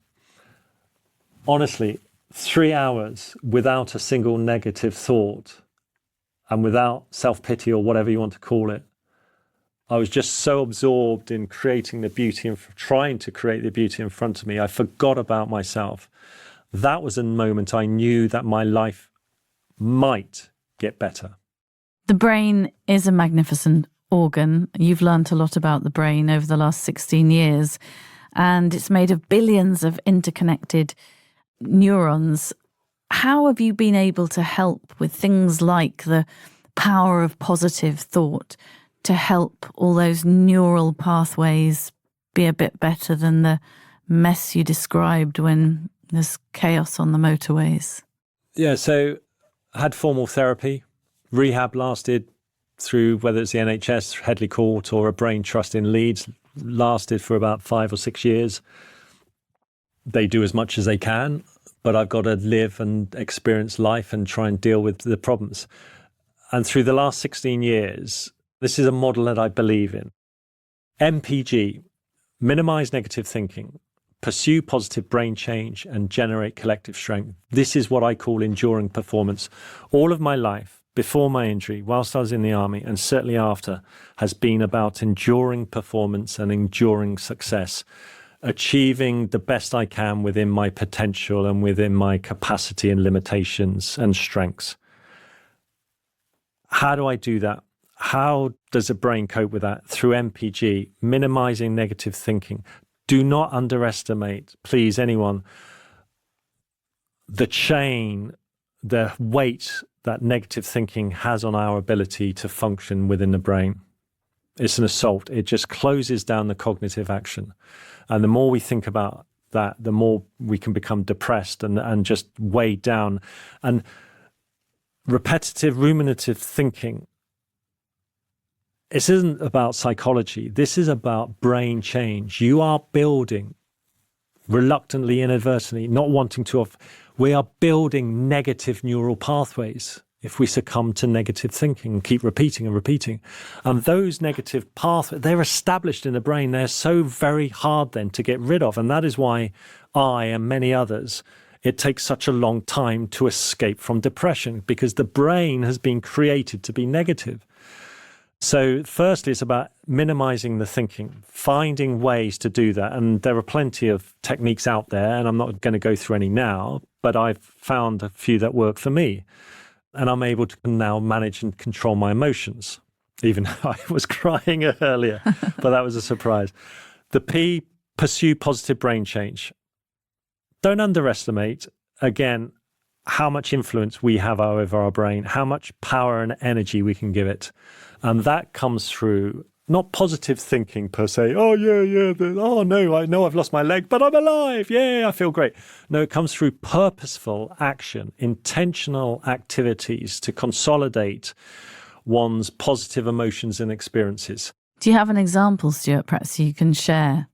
Speaker 2: Honestly, 3 hours without a single negative thought and without self-pity or whatever you want to call it. I was just so absorbed in creating the beauty and trying to create the beauty in front of me. I forgot about myself. That was a moment I knew that my life might get better.
Speaker 1: The brain is a magnificent organ. You've learnt a lot about the brain over the last 16 years, and it's made of billions of interconnected neurons. How have you been able to help with things like the power of positive thought to help all those neural pathways be a bit better than the mess you described when there's chaos on the motorways?
Speaker 2: Yeah, so I had formal therapy. Rehab lasted through, whether it's the NHS, Headley Court, or a brain trust in Leeds, lasted for about 5 or 6 years. They do as much as they can, but I've got to live and experience life and try and deal with the problems. And through the last 16 years, this is a model that I believe in. MPG, minimize negative thinking, pursue positive brain change, and generate collective strength. This is what I call enduring performance. All of my life, before my injury, whilst I was in the army, and certainly after, has been about enduring performance and enduring success, achieving the best I can within my potential and within my capacity and limitations and strengths. How do I do that? How does the brain cope with that? Through MPG, minimizing negative thinking. Do not underestimate, please, anyone, the chain, the weight that negative thinking has on our ability to function within the brain. It's an assault. It just closes down the cognitive action. And the more we think about that, the more we can become depressed and just weighed down. And repetitive, ruminative thinking, this isn't about psychology. This is about brain change. You are building, reluctantly, inadvertently, not wanting to, we are building negative neural pathways if we succumb to negative thinking and keep repeating and repeating. And those negative pathways, they're established in the brain. They're so very hard then to get rid of. And that is why I and many others, it takes such a long time to escape from depression, because the brain has been created to be negative. So firstly, it's about minimizing the thinking, finding ways to do that. And there are plenty of techniques out there, and I'm not going to go through any now, but I've found a few that work for me. And I'm able to now manage and control my emotions, even though I was crying earlier, but that was a surprise. The P, pursue positive brain change. Don't underestimate, again, how much influence we have over our brain, how much power and energy we can give it. And that comes through not positive thinking per se. Oh, yeah. Oh, no, I know I've lost my leg, but I'm alive. Yeah, I feel great. No, it comes through purposeful action, intentional activities to consolidate one's positive emotions and experiences.
Speaker 1: Do you have an example, Stuart, perhaps you can share?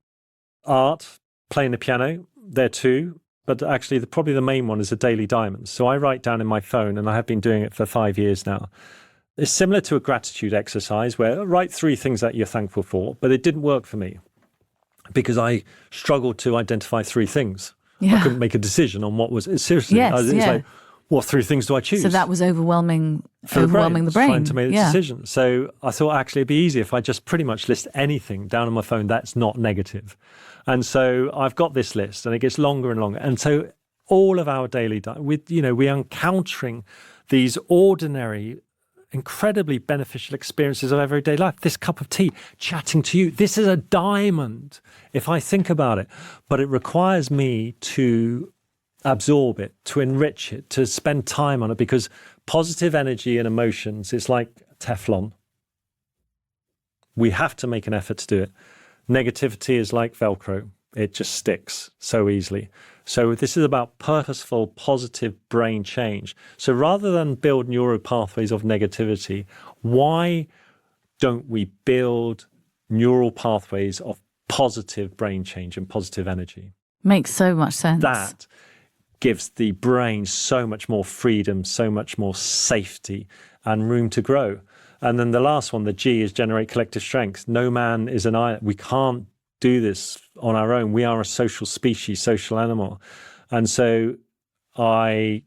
Speaker 2: Art, playing the piano, there too. But actually, probably the main one is the daily diamonds. So I write down in my phone, and I have been doing it for 5 years now. It's similar to a gratitude exercise where write 3 things that you're thankful for, but it didn't work for me because I struggled to identify 3 things. Yeah. I couldn't make a decision on what was, seriously,
Speaker 1: yes,
Speaker 2: it's like, what 3 things do I choose?
Speaker 1: So that was overwhelming the brain.
Speaker 2: Trying to make a decision. So I thought actually it'd be easier if I just pretty much list anything down on my phone that's not negative. And so I've got this list and it gets longer and longer. And so all of our daily, we are encountering these ordinary, incredibly beneficial experiences of everyday life. This cup of tea, chatting to you, this is a diamond if I think about it. But it requires me to absorb it, to enrich it, to spend time on it, because positive energy and emotions is like Teflon. We have to make an effort to do it. Negativity is like Velcro. It just sticks so easily. So this is about purposeful, positive brain change. So rather than build neural pathways of negativity, why don't we build neural pathways of positive brain change and positive energy?
Speaker 1: Makes so much sense.
Speaker 2: That gives the brain so much more freedom, so much more safety and room to grow. And then the last one, the G, is generate collective strength. No man is an island. We can't do this on our own. We are a social species, social animal. And so I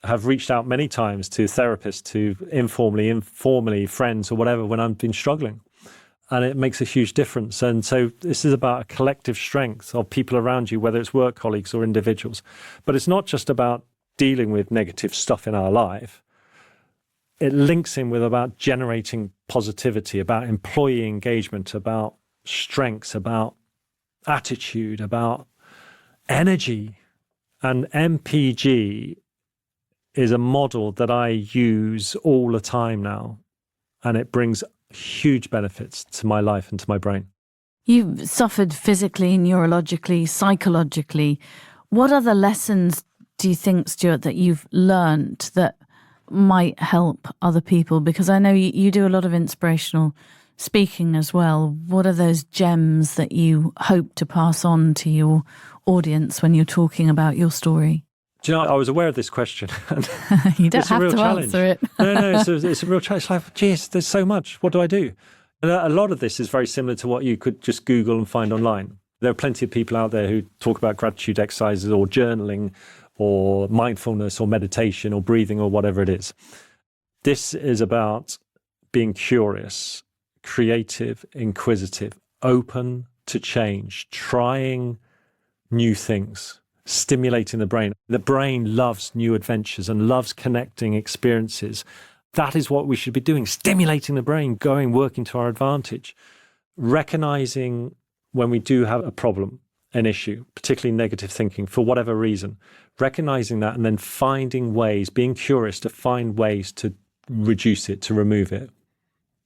Speaker 2: have reached out many times to therapists, to informally, friends or whatever, when I've been struggling. And it makes a huge difference. And so this is about a collective strength of people around you, whether it's work colleagues or individuals. But it's not just about dealing with negative stuff in our life. It links in with about generating positivity, about employee engagement, about strengths, about attitude, about energy. And MPG is a model that I use all the time now, and it brings huge benefits to my life and to my brain.
Speaker 1: You've suffered physically, neurologically, psychologically. What other lessons do you think, Stuart, that you've learned that might help other people? Because I know you do a lot of inspirational speaking as well. What are those gems that you hope to pass on to your audience when you're talking about your story?
Speaker 2: Do you know, I was aware of this question.
Speaker 1: You don't have to answer it.
Speaker 2: No, it's a real challenge. It's like, geez, there's so much. What do I do? And a lot of this is very similar to what you could just Google and find online. There are plenty of people out there who talk about gratitude exercises or journaling or mindfulness or meditation or breathing or whatever it is. This is about being curious, creative, inquisitive, open to change, trying new things, stimulating the brain. The brain loves new adventures and loves connecting experiences. That is what we should be doing, stimulating the brain, working to our advantage, recognizing when we do have a problem, an issue, particularly negative thinking for whatever reason, recognizing that and then finding ways, being curious to find ways to reduce it, to remove it,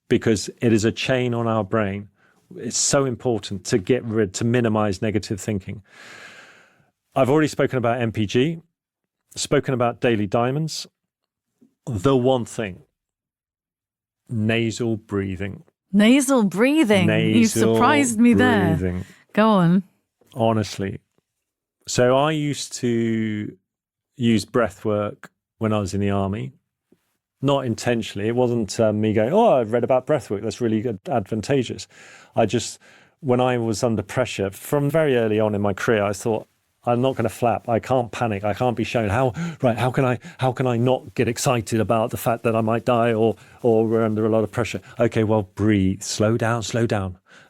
Speaker 2: because it is a chain on our brain. It's so important to minimize negative thinking. I've already spoken about MPG, spoken about daily diamonds. The one thing, nasal breathing.
Speaker 1: Nasal breathing. You surprised me
Speaker 2: breathing.
Speaker 1: There. Go on.
Speaker 2: Honestly. So I used to use breath work when I was in the army. Not intentionally. It wasn't me going, I've read about breath work. That's really good, advantageous. When I was under pressure, from very early on in my career, I thought, I'm not going to flap. I can't panic. I can't be shown how can I not get excited about the fact that I might die or we're under a lot of pressure. Okay, well, breathe, slow down.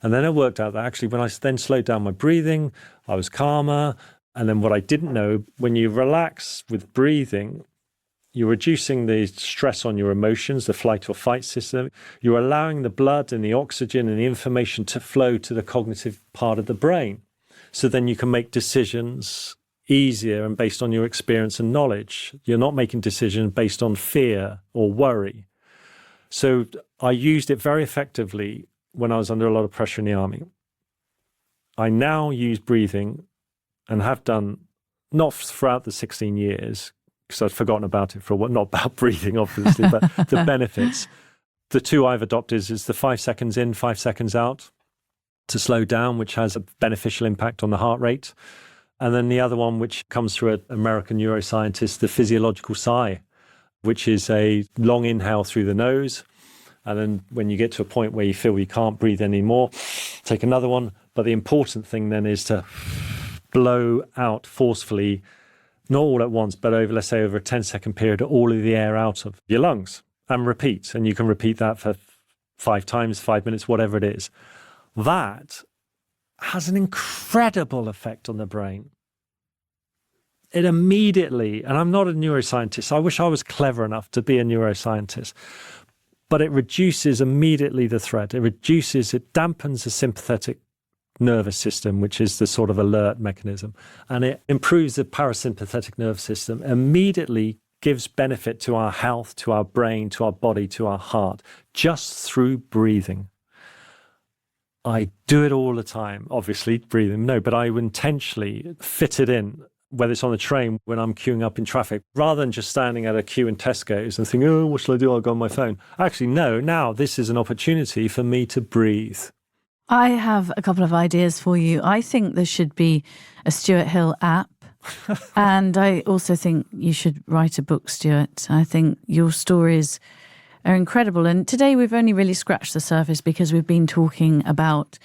Speaker 2: And then it worked out that actually when I then slowed down my breathing, I was calmer. And then what I didn't know, when you relax with breathing, you're reducing the stress on your emotions, the flight or fight system. You're allowing the blood and the oxygen and the information to flow to the cognitive part of the brain. So then you can make decisions easier and based on your experience and knowledge. You're not making decisions based on fear or worry. So I used it very effectively when I was under a lot of pressure in the army. I now use breathing and have done, not throughout the 16 years, because I'd forgotten about it for a while, not about breathing, obviously, but the benefits. The two I've adopted is the 5 seconds in, 5 seconds out, to slow down, which has a beneficial impact on the heart rate. And then the other one, which comes through an American neuroscientist, the physiological sigh, which is a long inhale through the nose. And then when you get to a point where you feel you can't breathe anymore, take another one. But the important thing then is to blow out forcefully, not all at once, but let's say over a 10-second period, all of the air out of your lungs and repeat. And you can repeat that for 5 times, 5 minutes, whatever it is. That has an incredible effect on the brain. It immediately, and I'm not a neuroscientist, I wish I was clever enough to be a neuroscientist, but it reduces immediately the threat. It dampens the sympathetic nervous system, which is the sort of alert mechanism. And it improves the parasympathetic nervous system, immediately gives benefit to our health, to our brain, to our body, to our heart, just through breathing. I do it all the time, obviously, breathing, no, but I intentionally fit it in, whether it's on the train, when I'm queuing up in traffic, rather than just standing at a queue in Tesco's and thinking, oh, what shall I do? I'll go on my phone. Actually, no, now this is an opportunity for me to breathe.
Speaker 1: I have a couple of ideas for you. I think there should be a Stuart Hill app. And I also think you should write a book, Stuart. I think your stories are incredible. And today we've only really scratched the surface because we've been talking about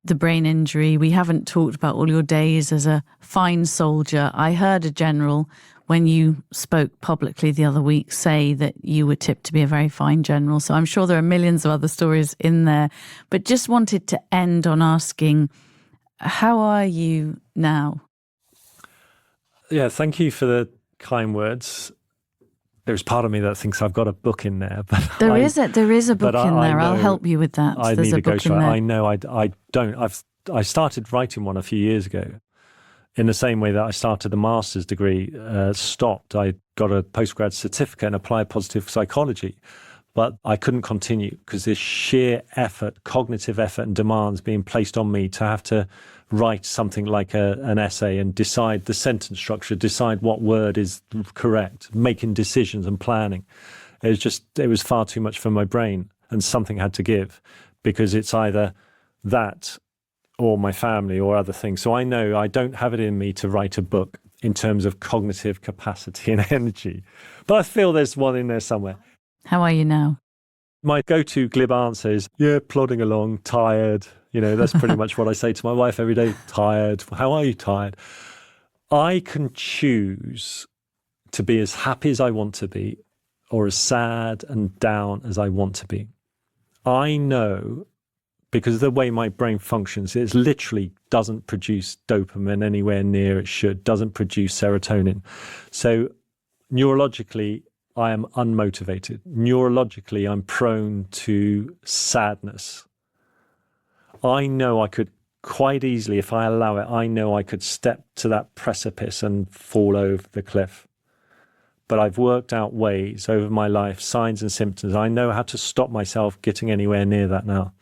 Speaker 1: the brain injury. We haven't talked about all your days as a fine soldier. I heard a general, when you spoke publicly the other week, say that you were tipped to be a very fine general. So I'm sure there are millions of other stories in there. But just wanted to end on asking, how are you now?
Speaker 2: Yeah, thank you for the kind words. There's part of me that thinks I've got a book in there, but
Speaker 1: there is a book in there. I'll help you with that.
Speaker 2: I
Speaker 1: There's
Speaker 2: need
Speaker 1: a
Speaker 2: a
Speaker 1: book in
Speaker 2: ghostwriter.
Speaker 1: there.
Speaker 2: I know I don't. I started writing one a few years ago, in the same way that I started the master's degree. Stopped. I got a postgrad certificate in applied positive psychology, but I couldn't continue because this sheer effort, cognitive effort, and demands being placed on me to have to write something like an essay and decide the sentence structure, decide what word is correct, making decisions and planning. It was far too much for my brain, and something had to give, because it's either that or my family or other things. So I know I don't have it in me to write a book in terms of cognitive capacity and energy, but I feel there's one in there somewhere.
Speaker 1: How are you now?
Speaker 2: My go-to glib answer is, yeah, plodding along, tired. That's pretty much what I say to my wife every day. Tired. How are you? Tired. I can choose to be as happy as I want to be, or as sad and down as I want to be. I know, because of the way my brain functions, it literally doesn't produce dopamine anywhere near it should, doesn't produce serotonin. So neurologically, I am unmotivated. Neurologically, I'm prone to sadness. I know I could quite easily, if I allow it, I know I could step to that precipice and fall over the cliff. But I've worked out ways over my life, signs and symptoms. I know how to stop myself getting anywhere near that now.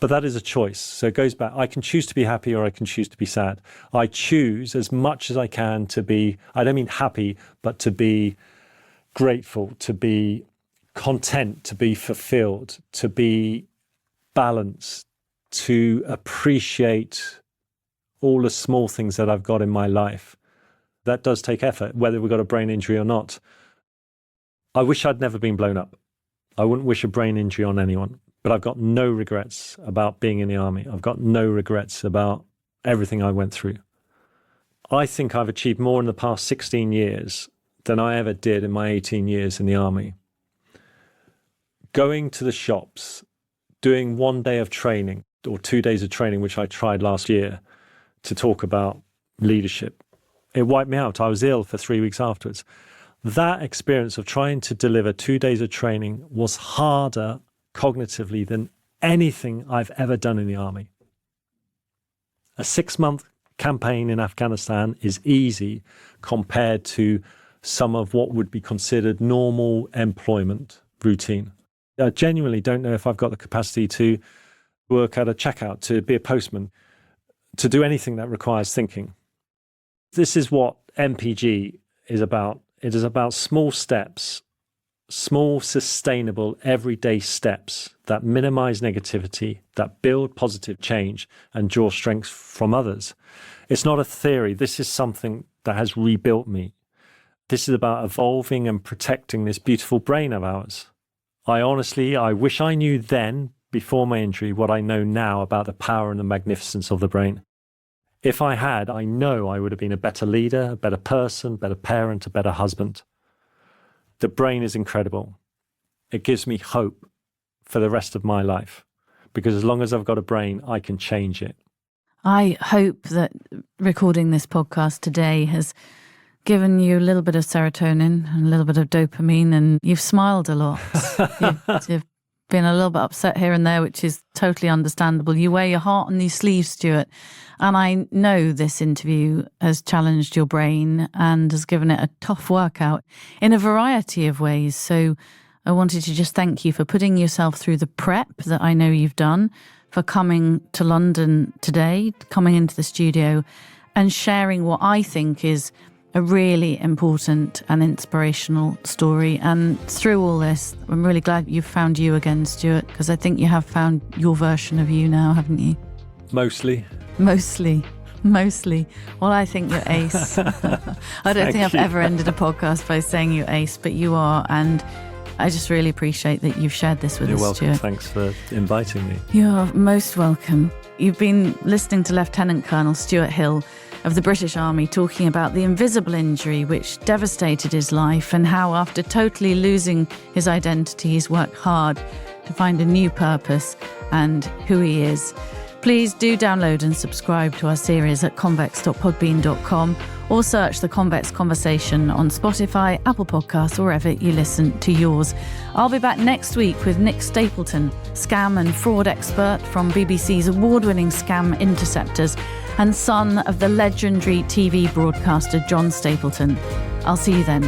Speaker 2: But that is a choice. So it goes back. I can choose to be happy, or I can choose to be sad. I choose as much as I can to be, I don't mean happy, but to be grateful, to be content, to be fulfilled, to be balanced, to appreciate all the small things that I've got in my life. That does take effort, whether we've got a brain injury or not. I wish I'd never been blown up. I wouldn't wish a brain injury on anyone, but I've got no regrets about being in the army. I've got no regrets about everything I went through. I think I've achieved more in the past 16 years than I ever did in my 18 years in the army. Going to the shops, doing 1 day of training or 2 days of training, which I tried last year, to talk about leadership. It wiped me out. I was ill for 3 weeks afterwards. That experience of trying to deliver 2 days of training was harder cognitively than anything I've ever done in the army. A 6-month campaign in Afghanistan is easy compared to some of what would be considered normal employment routine. I genuinely don't know if I've got the capacity to work at a checkout, to be a postman, to do anything that requires thinking. This is what MPG is about. It is about small steps, small, sustainable, everyday steps that minimize negativity, that build positive change and draw strength from others. It's not a theory. This is something that has rebuilt me. This is about evolving and protecting this beautiful brain of ours. I wish I knew then, before my injury, what I know now about the power and the magnificence of the brain. If I had, I know I would have been a better leader, a better person, better parent, a better husband. The brain is incredible. It gives me hope for the rest of my life, because as long as I've got a brain, I can change it.
Speaker 1: I hope that recording this podcast today has given you a little bit of serotonin and a little bit of dopamine, and you've smiled a lot. You've been a little bit upset here and there, which is totally understandable. You wear your heart on your sleeve, Stuart. And I know this interview has challenged your brain and has given it a tough workout in a variety of ways. So I wanted to just thank you for putting yourself through the prep that I know you've done, for coming to London today, coming into the studio and sharing what I think is a really important and inspirational story. And through all this, I'm really glad you've found you again, Stuart, because I think you have found your version of you now, haven't you?
Speaker 2: Mostly.
Speaker 1: Well, I think you're ace. I don't think I've ever ended a podcast by saying you're ace, but you are. And I just really appreciate that you've shared this with us,
Speaker 2: welcome.
Speaker 1: Stuart.
Speaker 2: Thanks for inviting me.
Speaker 1: You're most welcome. You've been listening to Lieutenant Colonel Stuart Hill of the British Army talking about the invisible injury which devastated his life and how after totally losing his identity, he's worked hard to find a new purpose and who he is. Please do download and subscribe to our series at convex.podbean.com or search The Convex Conversation on Spotify, Apple Podcasts, or wherever you listen to yours. I'll be back next week with Nick Stapleton, scam and fraud expert from BBC's award-winning Scam Interceptors and son of the legendary TV broadcaster John Stapleton. I'll see you then.